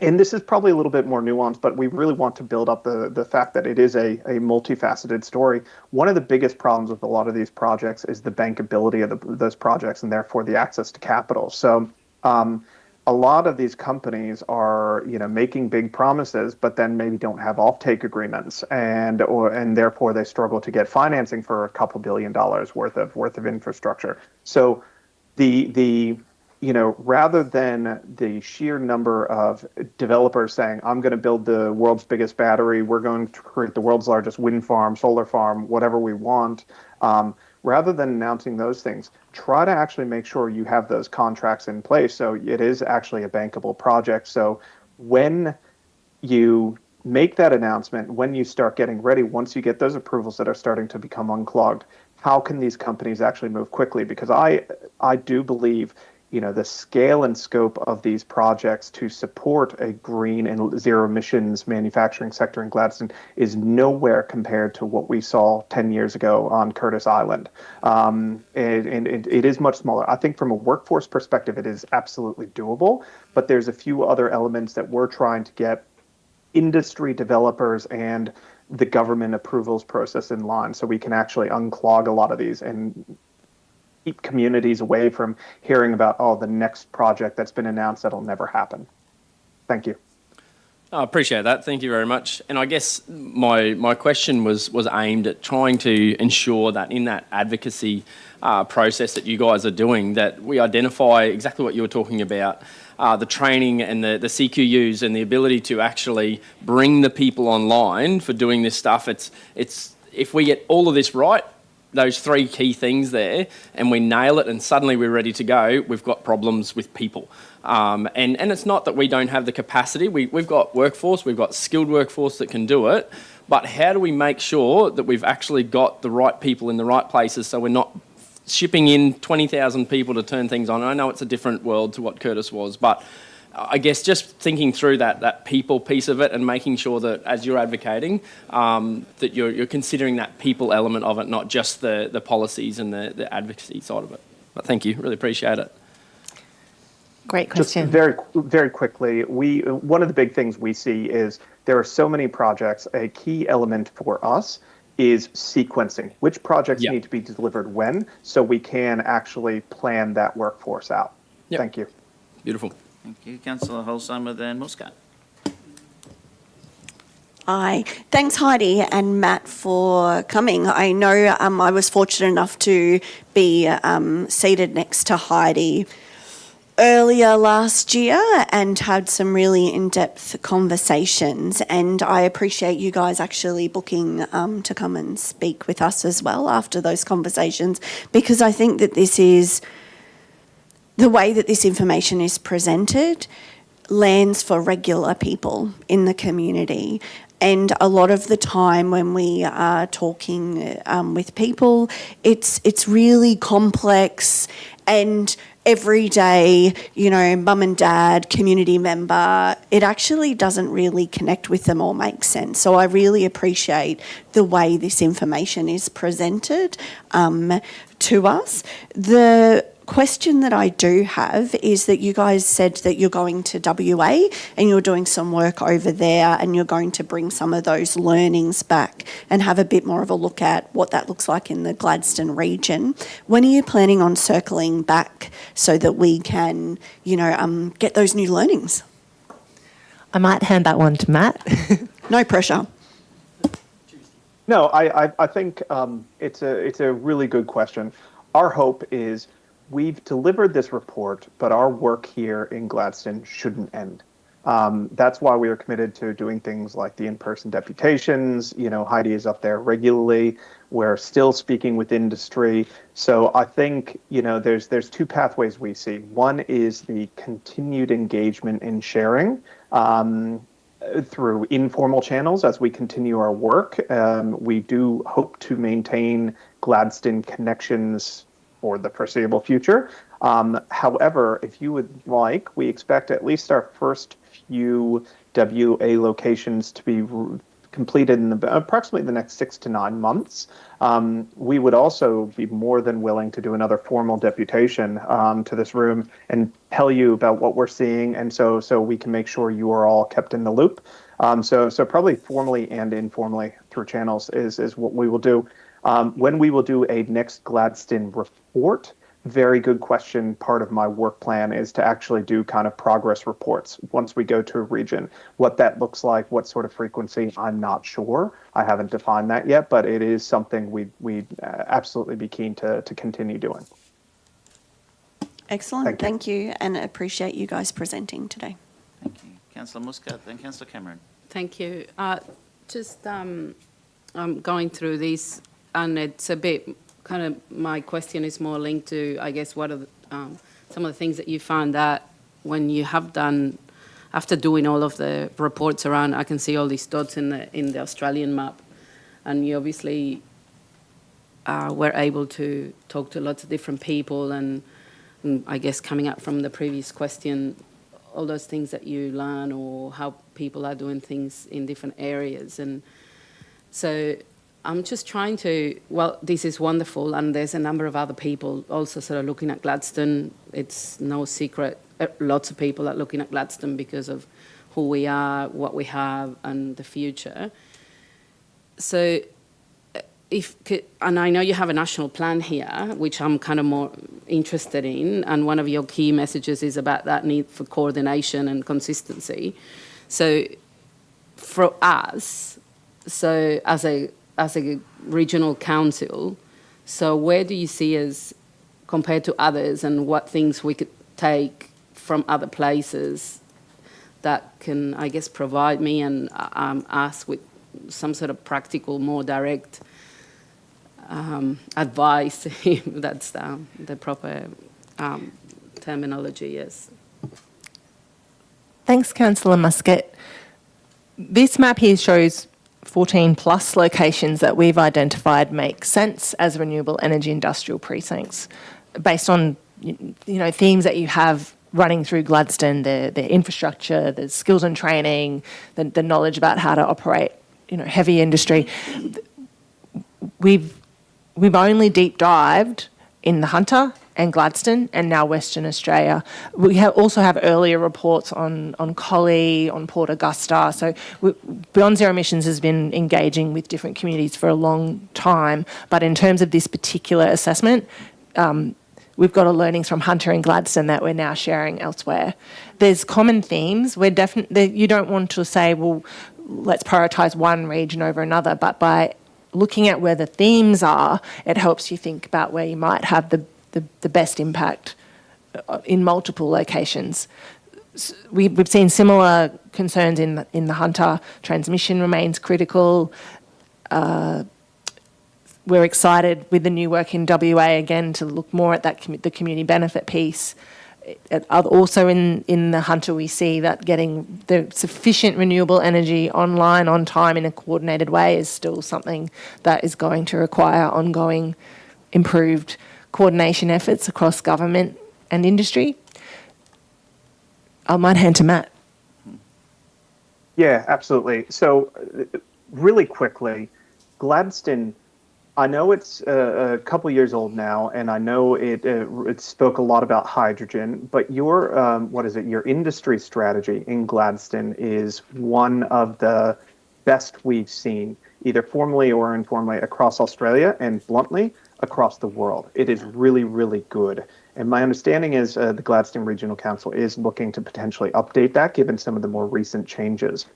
and this is probably a little bit more nuanced, but we really want to build up the fact that it is a multifaceted story. One of the biggest problems with a lot of these projects is the bankability of those projects and therefore the access to capital. So a lot of these companies are, making big promises, but then maybe don't have offtake agreements, and therefore they struggle to get financing for a couple $1 billion worth of infrastructure. So the rather than the sheer number of developers saying, I'm going to build the world's biggest battery, we're going to create the world's largest wind farm, solar farm, whatever we want, rather than announcing those things, try to actually make sure you have those contracts in place so it is actually a bankable project. So when you make that announcement, when you start getting ready, once you get those approvals that are starting to become unclogged, how can these companies actually move quickly? Because I do believe, the scale and scope of these projects to support a green and zero emissions manufacturing sector in Gladstone is nowhere compared to what we saw 10 years ago on Curtis Island. And it is much smaller. I think from a workforce perspective, it is absolutely doable, but there's a few other elements that we're trying to get industry developers and the government approvals process in line so we can actually unclog a lot of these and keep communities away from hearing about, the next project that's been announced that'll never happen. Thank you. I appreciate that. Thank you very much. And I guess my question was aimed at trying to ensure that in that advocacy process that you guys are doing, that we identify exactly what you were talking about, the training and the CQUs and the ability to actually bring the people online for doing this stuff. It's if we get all of this right, those three key things there, and we nail it and suddenly we're ready to go, we've got problems with people. And it's not that we don't have the capacity. We've got workforce, we've got skilled workforce that can do it, but how do we make sure that we've actually got the right people in the right places so we're not shipping in 20,000 people to turn things on? I know it's a different world to what Curtis was, but I guess just thinking through that people piece of it and making sure that as you're advocating, that you're considering that people element of it, not just the policies and the advocacy side of it. But thank you, really appreciate it. Great question. Just very, very quickly, one of the big things we see is there are so many projects. A key element for us is sequencing. Which projects need to be delivered when, so we can actually plan that workforce out. Yep. Thank you. Beautiful. Thank you. Councillor Holzheimer, then Muscat. Hi. Thanks, Heidi and Matt, for coming. I know I was fortunate enough to be seated next to Heidi earlier last year and had some really in-depth conversations, and I appreciate you guys actually booking to come and speak with us as well after those conversations, because I think that this is the way that this information is presented lands for regular people in the community. And a lot of the time when we are talking with people, it's really complex and everyday, mum and dad, community member, it actually doesn't really connect with them or make sense. So I really appreciate the way this information is presented to us. The question that I do have is that you guys said that you're going to WA and you're doing some work over there and you're going to bring some of those learnings back and have a bit more of a look at what that looks like in the Gladstone region. When are you planning on circling back so that we can, get those new learnings? I might hand that one to Matt. No pressure. No, I think it's a really good question. Our hope is we've delivered this report, but our work here in Gladstone shouldn't end. That's why we are committed to doing things like the in-person deputations. Heidi is up there regularly. We're still speaking with industry. So I think, there's two pathways we see. One is the continued engagement in sharing through informal channels as we continue our work. We do hope to maintain Gladstone connections for the foreseeable future. However, if you would like, we expect at least our first few WA locations to be completed in approximately the next 6 to 9 months. We would also be more than willing to do another formal deputation to this room and tell you about what we're seeing, and so we can make sure you are all kept in the loop. So probably formally and informally through channels is what we will do. When we will do a next Gladstone report, very good question. Part of my work plan is to actually do kind of progress reports once we go to a region. What that looks like, what sort of frequency, I'm not sure. I haven't defined that yet, but it is something we'd absolutely be keen to continue doing. Excellent. Thank you. Thank you, and appreciate you guys presenting today. Thank you. Councillor Muscat, then Councillor Cameron. Thank you. I'm going through this, and it's a bit kind of, my question is more linked to, I guess, what are some of the things that you found that when you have done, after doing all of the reports around, I can see all these dots in the Australian map, and you obviously were able to talk to lots of different people, and I guess coming up from the previous question, all those things that you learn or how people are doing things in different areas. And so I'm just trying to, well, this is wonderful, and there's a number of other people also sort of looking at Gladstone. It's no secret, lots of people are looking at Gladstone because of who we are, what we have, and the future. So and I know you have a national plan here, which I'm kind of more interested in, and one of your key messages is about that need for coordination and consistency. So for us, so as a regional council, so where do you see us compared to others, and what things we could take from other places that can, I guess, provide me and us with some sort of practical, more direct advice, if that's the proper terminology, yes. Thanks, Councillor Muscat. This map here shows 14 plus locations that we've identified make sense as renewable energy industrial precincts based on themes that you have running through Gladstone, the infrastructure, the skills and training, the knowledge about how to operate heavy industry. We've only deep dived in the Hunter and Gladstone and now Western Australia. We also have earlier reports on Collie, on Port Augusta. So Beyond Zero Emissions has been engaging with different communities for a long time. But in terms of this particular assessment, we've got learnings from Hunter and Gladstone that we're now sharing elsewhere. There's common themes. You don't want to say, well, let's prioritise one region over another, but by looking at where the themes are, it helps you think about where you might have the best impact in multiple locations. We've seen similar concerns in the Hunter. Transmission remains critical. We're excited with the new work in WA again to look more at the community benefit piece. Also in the Hunter, we see that getting the sufficient renewable energy online on time in a coordinated way is still something that is going to require ongoing improved coordination efforts across government and industry. I might hand to Matt. Yeah, absolutely. So really quickly, Gladstone, I know it's a couple years old now, and I know it spoke a lot about hydrogen, but your your industry strategy in Gladstone is one of the best we've seen, either formally or informally, across Australia and bluntly across the world. It is really, really good. And my understanding is the Gladstone Regional Council is looking to potentially update that, given some of the more recent changes.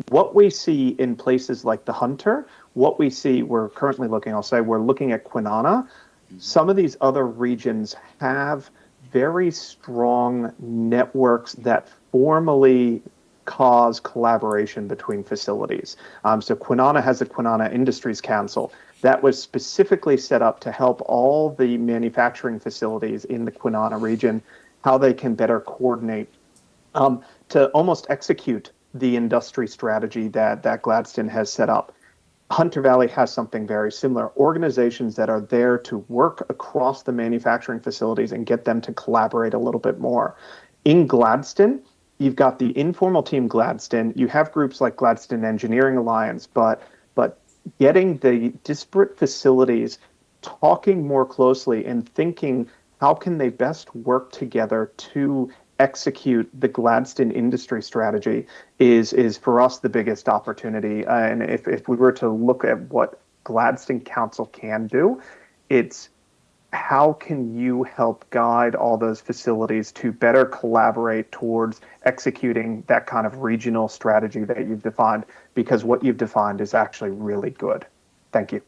What we see in places like the Hunter, we're currently looking, we're looking at Kwinana. Some of these other regions have very strong networks that formally cause collaboration between facilities. So Kwinana has a Kwinana Industries Council that was specifically set up to help all the manufacturing facilities in the Kwinana region, how they can better coordinate to almost execute the industry strategy that Gladstone has set up. Hunter Valley has something very similar, organizations that are there to work across the manufacturing facilities and get them to collaborate a little bit more. In Gladstone, you've got the informal team Gladstone, you have groups like Gladstone Engineering Alliance, but getting the disparate facilities talking more closely and thinking how can they best work together to execute the Gladstone industry strategy is for us the biggest opportunity. And if we were to look at what Gladstone Council can do, it's how can you help guide all those facilities to better collaborate towards executing that kind of regional strategy that you've defined? Because what you've defined is actually really good. Thank you.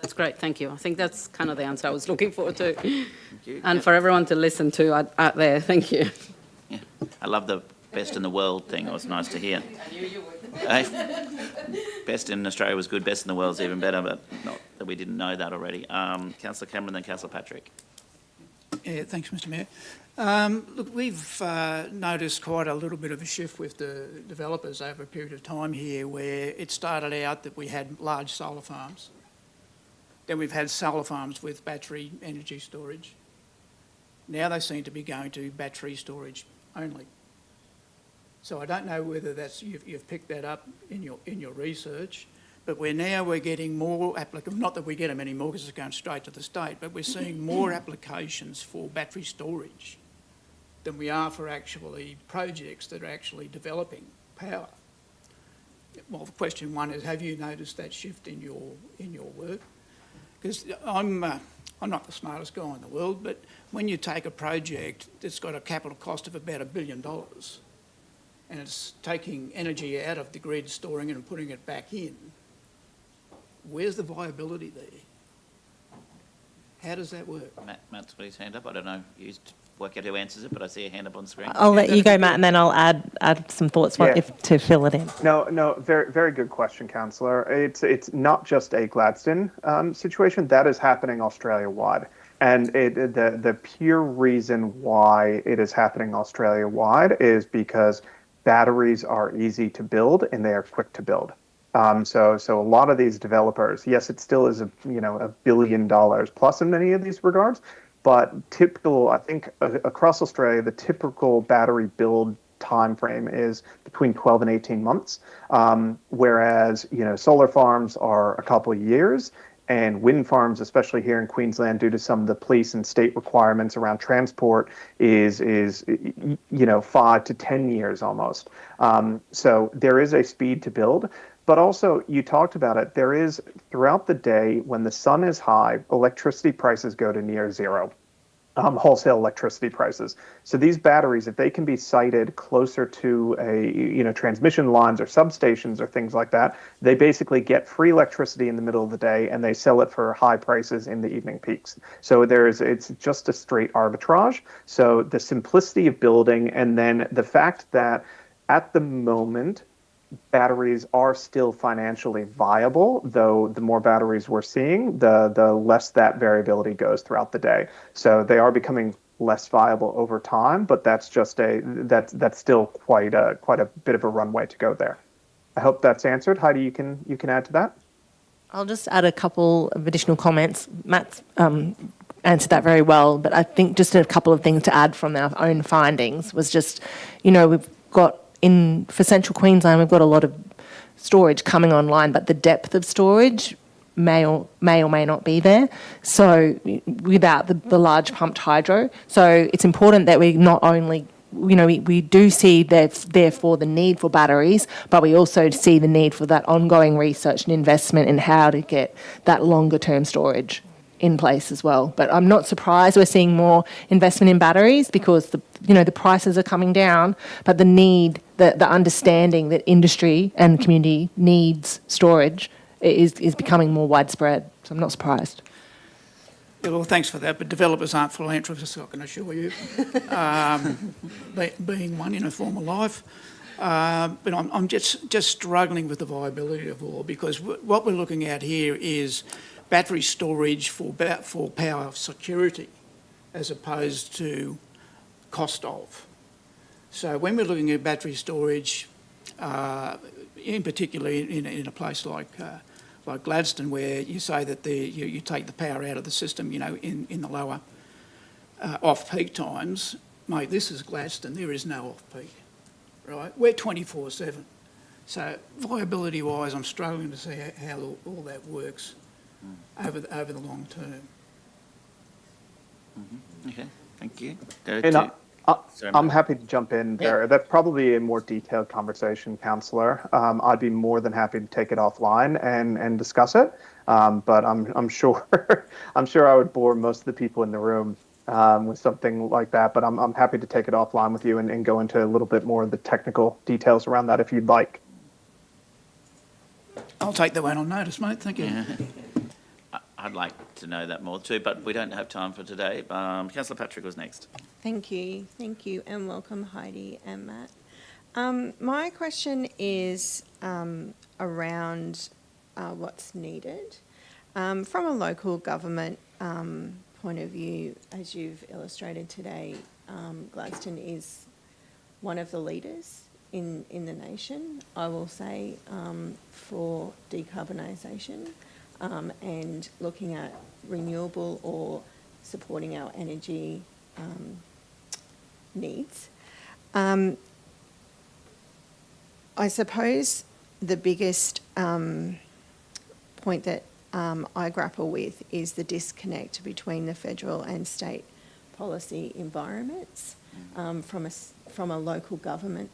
That's great, thank you. I think that's kind of the answer I was looking for too. Thank you. And for everyone to listen to out there, thank you. Yeah. I love the best in the world thing. It was nice to hear. I knew you would. Best in Australia was good, best in the world is even better, but not that we didn't know that already. Councillor Cameron, then Councillor Patrick. Yeah, thanks, Mr Mayor. Look, we've noticed quite a little bit of a shift with the developers over a period of time here, where it started out that we had large solar farms. Then we've had solar farms with battery energy storage. Now they seem to be going to battery storage only. So I don't know whether that's you've picked that up in your research, but we're getting more applicants. Not that we get them anymore because it's going straight to the state, but we're seeing more applications for battery storage than we are for actually projects that are actually developing power. Well, question one is, have you noticed that shift in your work? Because I'm not the smartest guy in the world, but when you take a project that's got a capital cost of about $1 billion, and it's taking energy out of the grid, storing it and putting it back in, where's the viability there? How does that work? Matt's got his hand up. I don't know. You work out who answers it, but I see a hand up on the screen. I'll let you go, Matt, and then I'll add some thoughts to fill it in. No, very, very good question, Councillor. It's not just a Gladstone situation. That is happening Australia-wide. And the pure reason why it is happening Australia-wide is because batteries are easy to build and they are quick to build. So a lot of these developers, yes, it still is $1 billion plus in many of these regards, but I think across Australia, the typical battery build time frame is between 12 and 18 months, whereas solar farms are a couple of years. And wind farms, especially here in Queensland, due to some of the police and state requirements around transport, is 5 to 10 years almost. So there is a speed to build, but also you talked about it. There is throughout the day when the sun is high, electricity prices go to near zero. Wholesale electricity prices. So these batteries, if they can be sited closer to transmission lines or substations or things like that, they basically get free electricity in the middle of the day and they sell it for high prices in the evening peaks. So it's just a straight arbitrage. So the simplicity of building, and then the fact that at the moment, batteries are still financially viable, though the more batteries we're seeing, the less that variability goes throughout the day. So they are becoming less viable over time, but that's still quite a bit of a runway to go there. I hope that's answered. Heidi, you can add to that. I'll just add a couple of additional comments. Matt's answered that very well, but I think just a couple of things to add from our own findings was just, we've got for Central Queensland, we've got a lot of storage coming online, but the depth of storage may or may not be there. So without the large pumped hydro. So it's important that we not only, we do see therefore the need for batteries, but we also see the need for that ongoing research and investment in how to get that longer term storage in place as well. But I'm not surprised we're seeing more investment in batteries because the prices are coming down, but the need, the understanding that industry and community needs storage is becoming more widespread. So I'm not surprised. Yeah, well, thanks for that, but developers aren't philanthropists, I can assure you, being one in a former life. But I'm just struggling with the viability of all, because what we're looking at here is battery storage for power security as opposed to cost of. So when we're looking at battery storage, in particular in a place like Gladstone, where you say that you take the power out of the system, in the lower off-peak times, mate, this is Gladstone, there is no off-peak, right? We're 24/7. So viability-wise, I'm struggling to see how all that works over the long term. Okay, thank you. And Sorry, I'm Matt. happy to jump in there. That's probably a more detailed conversation, Councillor. I'd be more than happy to take it offline and discuss it. But I'm sure I'm sure I would bore most of the people in the room with something like that. But I'm happy to take it offline with you and go into a little bit more of the technical details around that if you'd like. I'll take that one on notice, mate. Thank you. Yeah. I'd like to know that more too, but we don't have time for today. Councillor Patrick was next. Thank you, and welcome Heidi and Matt. My question is around what's needed. From a local government point of view, as you've illustrated today, Gladstone is one of the leaders in the nation, I will say, for decarbonisation and looking at renewable or supporting our energy needs. I suppose the biggest point that I grapple with is the disconnect between the federal and state policy environments from a local government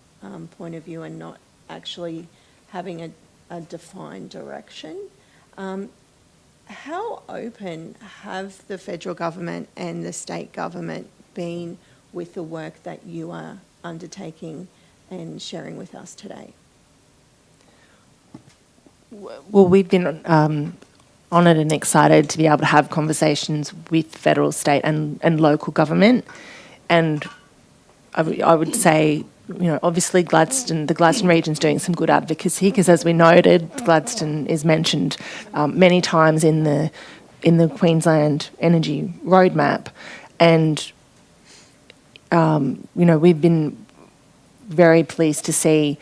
point of view and not actually having a defined direction. How open have the federal government and the state government been with the work that you are undertaking and sharing with us today? Well, we've been honoured and excited to be able to have conversations with federal, state and local government. And I would say, you know, obviously the Gladstone region's doing some good advocacy because, as we noted, Gladstone is mentioned many times in the Queensland Energy Roadmap. And, you know, we've been very pleased to see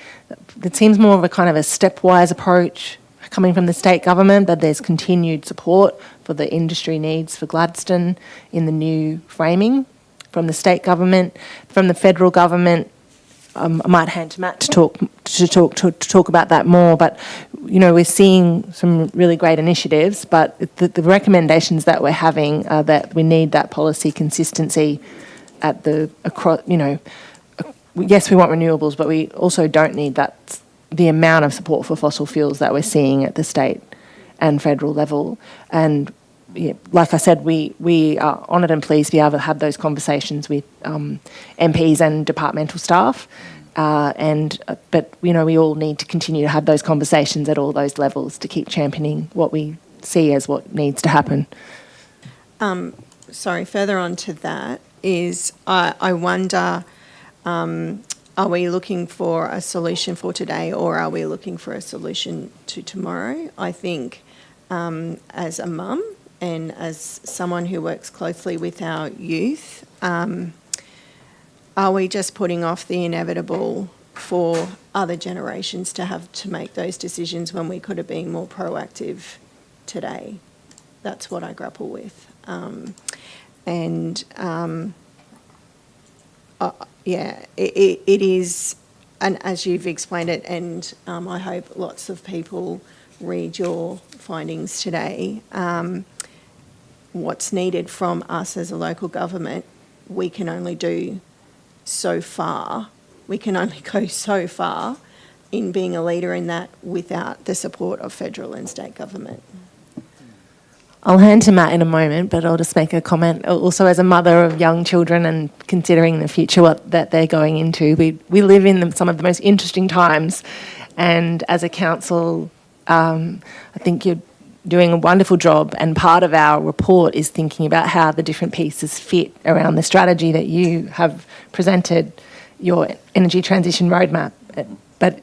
it seems more of a kind of a stepwise approach coming from the state government, but there's continued support for the industry needs for Gladstone in the new framing from the state government. From the federal government, I might hand to Matt to talk about that more. But you know, we're seeing some really great initiatives, but the recommendations that we're having are that we need that policy consistency at the across. You know, yes, we want renewables, but we also don't need the amount of support for fossil fuels that we're seeing at the state and federal level. And yeah, like I said, we are honoured and pleased to be able to have those conversations with MPs and departmental staff. But you know, we all need to continue to have those conversations at all those levels to keep championing what we see as what needs to happen. Sorry, further on to that is I wonder, are we looking for a solution for today or are we looking for a solution to tomorrow? I think as a mum and as someone who works closely with our youth, are we just putting off the inevitable for other generations to have to make those decisions when we could have been more proactive today? That's what I grapple with. Yeah, it is, and as you've explained it, and I hope lots of people read your findings today, what's needed from us as a local government, we can only do so far. We can only go so far in being a leader in that without the support of federal and state government. I'll hand to Matt in a moment, but I'll just make a comment. Also, as a mother of young children and considering the future that they're going into, we live in some of the most interesting times. And as a council, I think you're doing a wonderful job. And part of our report is thinking about how the different pieces fit around the strategy that you have presented, your energy transition roadmap. But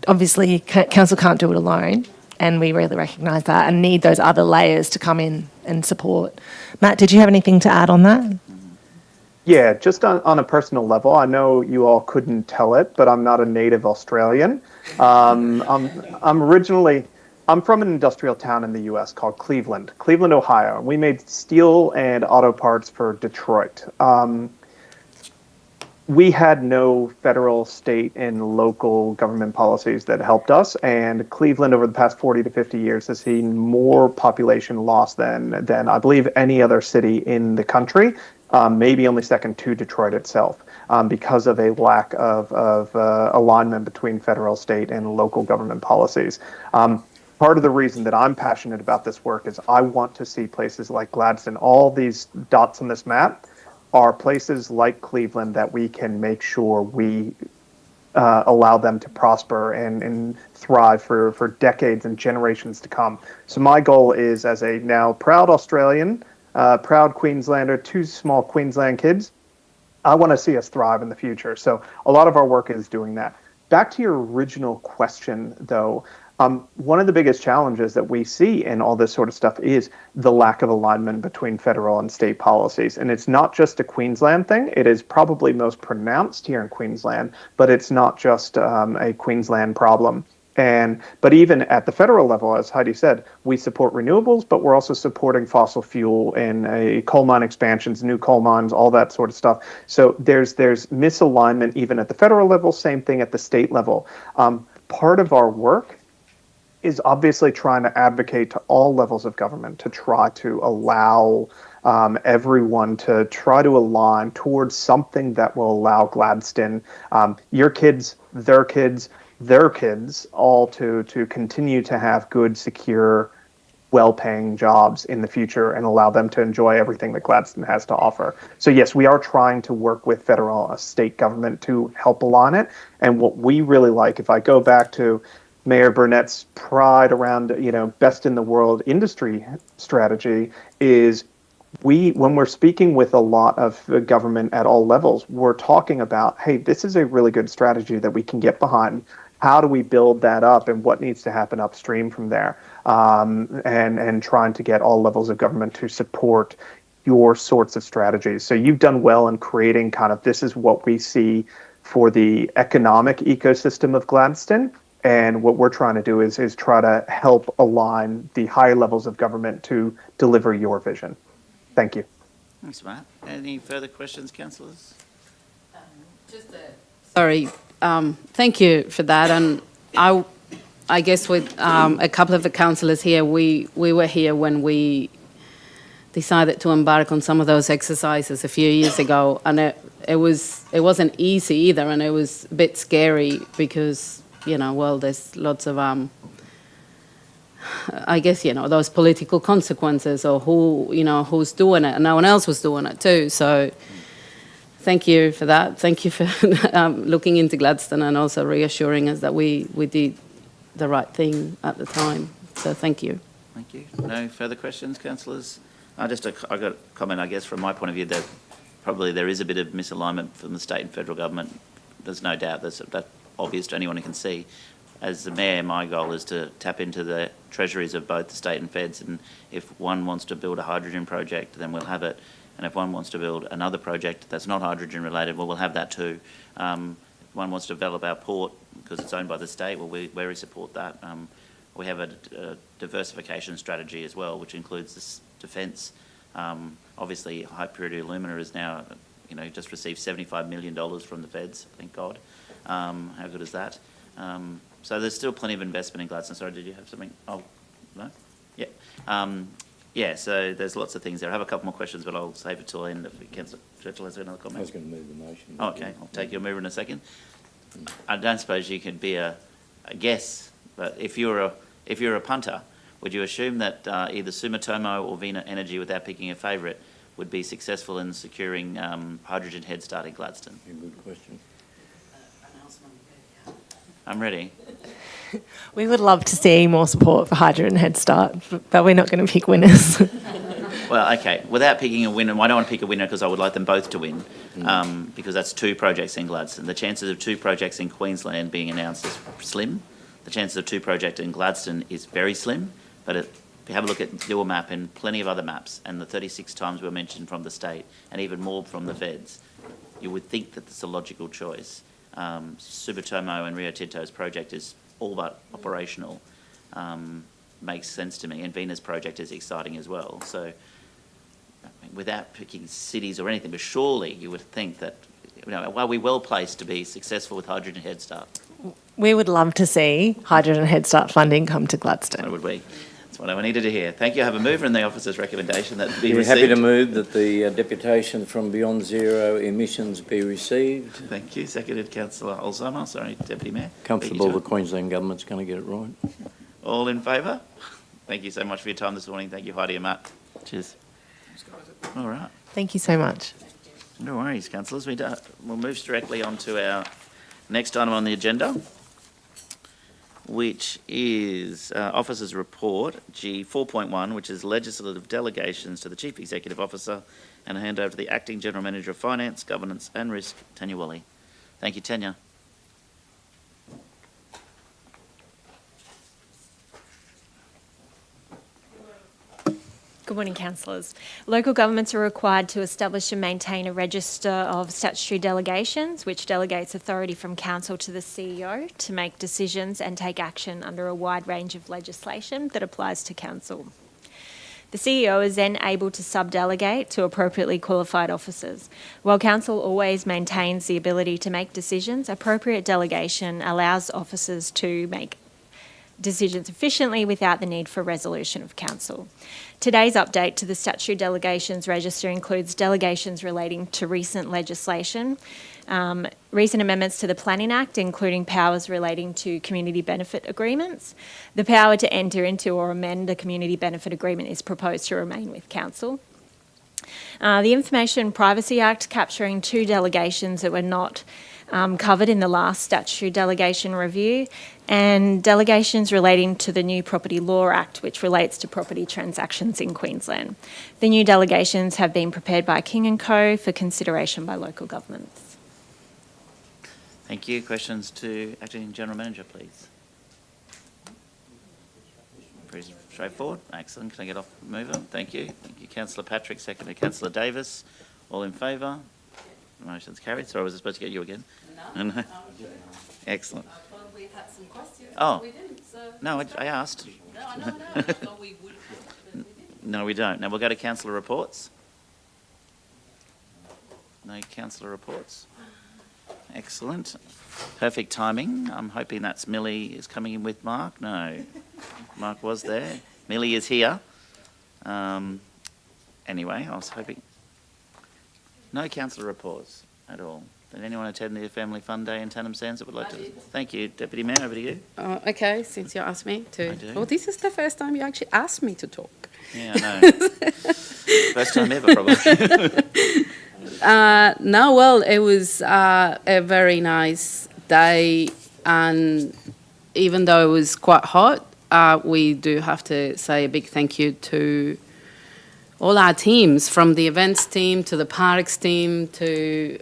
obviously, council can't do it alone. And we really recognise that and need those other layers to come in and support. Matt, did you have anything to add on that? Yeah, just on a personal level, I know you all couldn't tell it, but I'm not a native Australian. I'm from an industrial town in the US called Cleveland, Ohio. We made steel and auto parts for Detroit. we had no federal, state, and local government policies that helped us. And Cleveland, over the past 40 to 50 years, has seen more population loss than I believe any other city in the country, maybe only second to Detroit itself, because of a lack of alignment between federal, state, and local government policies. Part of the reason that I'm passionate about this work is I want to see places like Gladstone, all these dots on this map, are places like Cleveland that we can make sure we allow them to prosper and thrive for decades and generations to come. So my goal is, as a now proud Australian, proud Queenslander, 2 small Queensland kids, I want to see us thrive in the future. So a lot of our work is doing that. Back to your original question, though, one of the biggest challenges that we see in all this sort of stuff is the lack of alignment between federal and state policies. And it's not just a Queensland thing. It is probably most pronounced here in Queensland, but it's not just a Queensland problem. But even at the federal level, as Heidi said, we support renewables, but we're also supporting fossil fuel and coal mine expansions, new coal mines, all that sort of stuff. So there's misalignment even at the federal level, same thing at the state level. Part of our work is obviously trying to advocate to all levels of government to try to allow everyone to try to align towards something that will allow Gladstone, your kids, their kids, all to continue to have good, secure, well-paying jobs in the future and allow them to enjoy everything that Gladstone has to offer. So yes, we are trying to work with federal, state government to help align it. And what we really like, if I go back to Mayor Burnett's pride around, best in the world industry strategy, is when we're speaking with a lot of the government at all levels, we're talking about, hey, this is a really good strategy that we can get behind. How do we build that up, and what needs to happen upstream from there? And trying to get all levels of government to support your sorts of strategies. So you've done well in creating kind of, this is what we see for the economic ecosystem of Gladstone. And what we're trying to do is try to help align the higher levels of government to deliver your vision. Thank you. Thanks, Matt. Any further questions, councillors? Sorry, thank you for that. And I guess with a couple of the councillors here, we were here when we decided to embark on some of those exercises a few years ago, and it wasn't easy either, and it was a bit scary because, there's lots of I guess, those political consequences, or who's doing it, and no one else was doing it too. So thank you for that. Thank you for looking into Gladstone and also reassuring us that we did the right thing at the time. So thank you. Thank you. No further questions, councillors? I got a comment, I guess, from my point of view, that probably there is a bit of misalignment from the state and federal government. There's no doubt that's obvious to anyone who can see. As the Mayor, my goal is to tap into the treasuries of both the state and feds, and if one wants to build a hydrogen project, then we'll have it. And if one wants to build another project that's not hydrogen related, well, we'll have that too. If one wants to develop our port because it's owned by the state, well, we support that. We have a diversification strategy as well, which includes this defence. Obviously, high purity alumina is now, just received $75 million from the feds, thank God. How good is that? So there's still plenty of investment in Gladstone. Sorry, did you have something? Oh, no? Yeah. So there's lots of things there. I have a couple more questions, but I'll save it till the end if Councillor Churchill has another comment. I was going to move the motion. Oh, okay, I'll take your mover in a second. I don't suppose you could be a guess, but if you're a punter, would you assume that either Sumitomo or Vina Energy, without picking a favourite, would be successful in securing hydrogen head start in Gladstone? A good question. I'm ready. We would love to see more support for Hydrogen Head Start, but we're not going to pick winners. Well, okay. Without picking a winner, I don't want to pick a winner because I would like them both to win, because that's 2 projects in Gladstone. The chances of 2 projects in Queensland being announced is slim. The chances of 2 projects in Gladstone is very slim. But if you have a look at your map and plenty of other maps, and the 36 times were mentioned from the state, and even more from the feds, you would think that it's a logical choice. Sumitomo and Rio Tinto's project is all but operational. Makes sense to me, and Vina's project is exciting as well. So, without picking cities or anything, but surely you would think that are we well placed to be successful with Hydrogen Head Start? We would love to see Hydrogen Head Start funding come to So Gladstone. would we. That's what I needed to hear. Thank you. I have a mover in the officer's recommendation that be We're received. happy to move that the deputation from Beyond Zero Emissions be received. Thank you. Seconded, Councillor Alzheimer. Sorry, Deputy Mayor. Comfortable Beat you the to Queensland Government's going to get it right. it. All in favour? Thank you so much for your time this morning. Thank you, Heidi and Matt. Cheers. All right. Thank you so much. No worries, councillors. We'll move directly on to our next item on the agenda, which is Officer's Report, G 4.1, which is legislative delegations to the Chief Executive Officer, and a handover to the Acting General Manager of Finance, Governance and Risk, Tanya Wally. Thank you, Tanya. Good morning, councillors. Local governments are required to establish and maintain a register of statutory delegations, which delegates authority from council to the CEO to make decisions and take action under a wide range of legislation that applies to council. The CEO is then able to sub-delegate to appropriately qualified officers. While council always maintains the ability to make decisions, appropriate delegation allows officers to make decisions efficiently without the need for resolution of council. Today's update to the statutory delegations register includes delegations relating to recent legislation, recent amendments to the Planning Act, including powers relating to community benefit agreements. The power to enter into or amend a community benefit agreement is proposed to remain with council. The Information Privacy Act, capturing 2 delegations that were not covered in the last statutory delegation review, and delegations relating to the new Property Law Act, which relates to property transactions in Queensland. The new delegations have been prepared by King & Co for consideration by local governments. Thank you. Questions to Acting General Manager, please. Pretty straightforward. Excellent. Can I get off the mover? Thank you. Thank you, Councillor Patrick. Seconded, Councillor Davis. All in favour? Motion's carried. Sorry, was I supposed to get you again? No. Excellent. I thought we had some questions. Oh. We didn't, so. No, I asked. No, I know. I thought we would have, but we didn't. No, we don't. Now we'll go to councillor reports. No councillor reports. Excellent. Perfect timing. I'm hoping that's Millie is coming in with Mark. No, Mark was there. Millie is here. Anyway, I was hoping. No councillor reports at all. Did anyone attend the Family Fun Day in Tannum Sands that would like to? Thank you, Deputy Mayor. Over to you. Okay, since you asked me to. I do. Well, this is the first time you actually asked me to talk. Yeah, I know. First time ever, probably. No, well, it was a very nice day, and even though it was quite hot, we do have to say a big thank you to all our teams, from the events team to the parks team to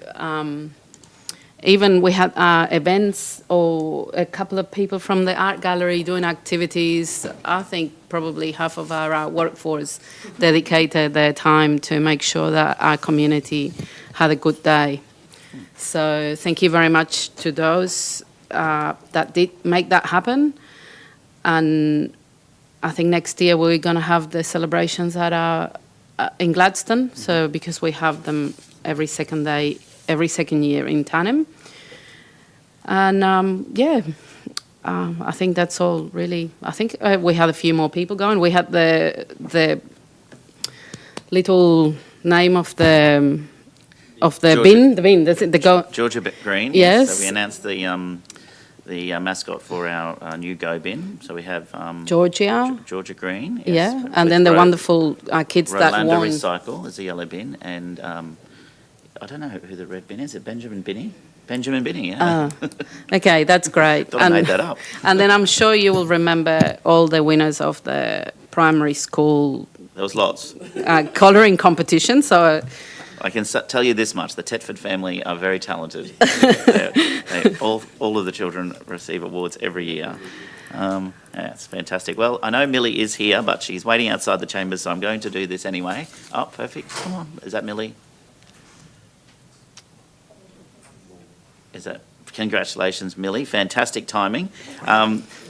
even we had events or a couple of people from the art gallery doing activities. I think probably half of our workforce dedicated their time to make sure that our community had a good day. So thank you very much to those that did make that happen. And I think next year we're going to have the celebrations at in Gladstone. So because we have them every second year in Tannum. And I think that's all really. I think we had a few more people going. We had the little name of the Georgia. bin. That's it. Georgia Green. Yes. So we announced the mascot for our new Go bin. So we have Georgia. Georgia Green. Yes, Yeah, with and then the Ro- wonderful kids that Rolanda won. Recycle is the yellow bin, and I don't know who the red bin is. Is it Benjamin Binney? Benjamin Binney, yeah. Okay, that's great. Thought I made that up. And then I'm sure you will remember all the winners of the primary school There was lots. colouring competition. So I can tell you this much: the Tetford family are very talented. All of the children receive awards every year. Yeah, it's fantastic. Well, I know Millie is here, but she's waiting outside the chambers, so I'm going to do this anyway. Oh, perfect. Come on. Is that Millie? Is that Congratulations, Millie. Fantastic timing.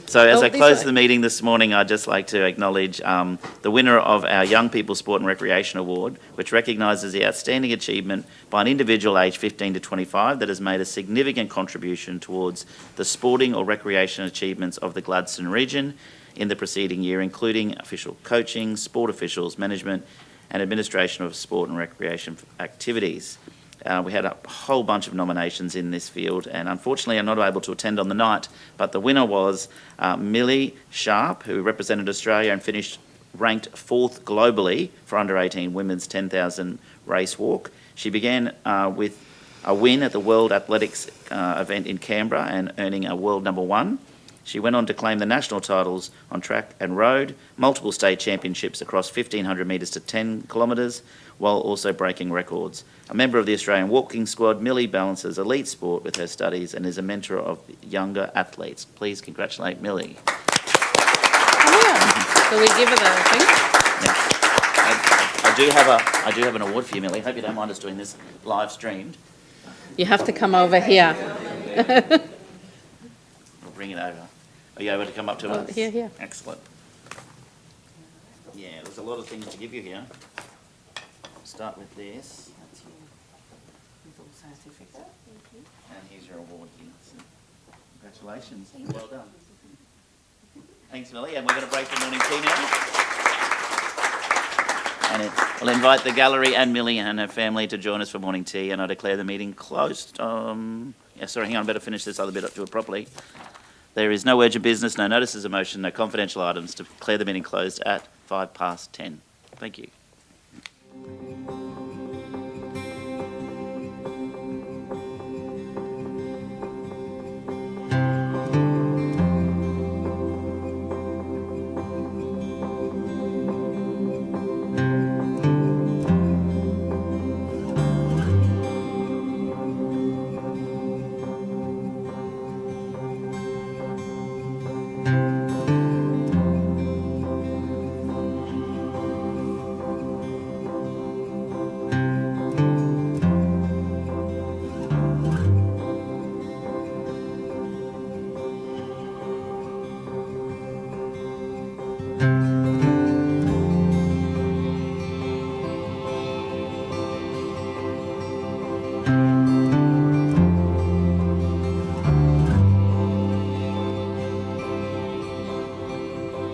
So as I close the meeting this morning, I'd just like to acknowledge the winner of our Young People Sport and Recreation Award, which recognises the outstanding achievement by an individual aged 15 to 25 that has made a significant contribution towards the sporting or recreation achievements of the Gladstone region in the preceding year, including official coaching, sport officials, management and administration of sport and recreation activities. We had a whole bunch of nominations in this field, and unfortunately I'm not able to attend on the night, but the winner was Millie Sharp, who represented Australia and finished ranked 4th globally for under-18 women's 10,000 race walk. She began with a win at the World Athletics event in Canberra and earning a world number 1. She went on to claim the national titles on track and road, multiple state championships across 1,500 metres to 10 kilometres, while also breaking records. A member of the Australian walking squad, Millie balances elite sport with her studies and is a mentor of younger athletes. Please congratulate Millie. So we give her the thing? I do have an award for you, Millie. Hope you don't mind us doing this live streamed. You have to come over here. We'll bring it over. Are you able to come up to us? Here. Excellent. Yeah, there's a lot of things to give you here. Start with this. That's your little certificate. And here's your award here. So, congratulations. Well done. Thanks, Millie. And we're going to break for morning tea now. And we'll invite the gallery and Millie and her family to join us for morning tea, and I declare the meeting closed. Hang on, I better finish this other bit up to it properly. There is no urgent business, no notices of motion, no confidential items to declare the meeting closed at 10:05. Thank you.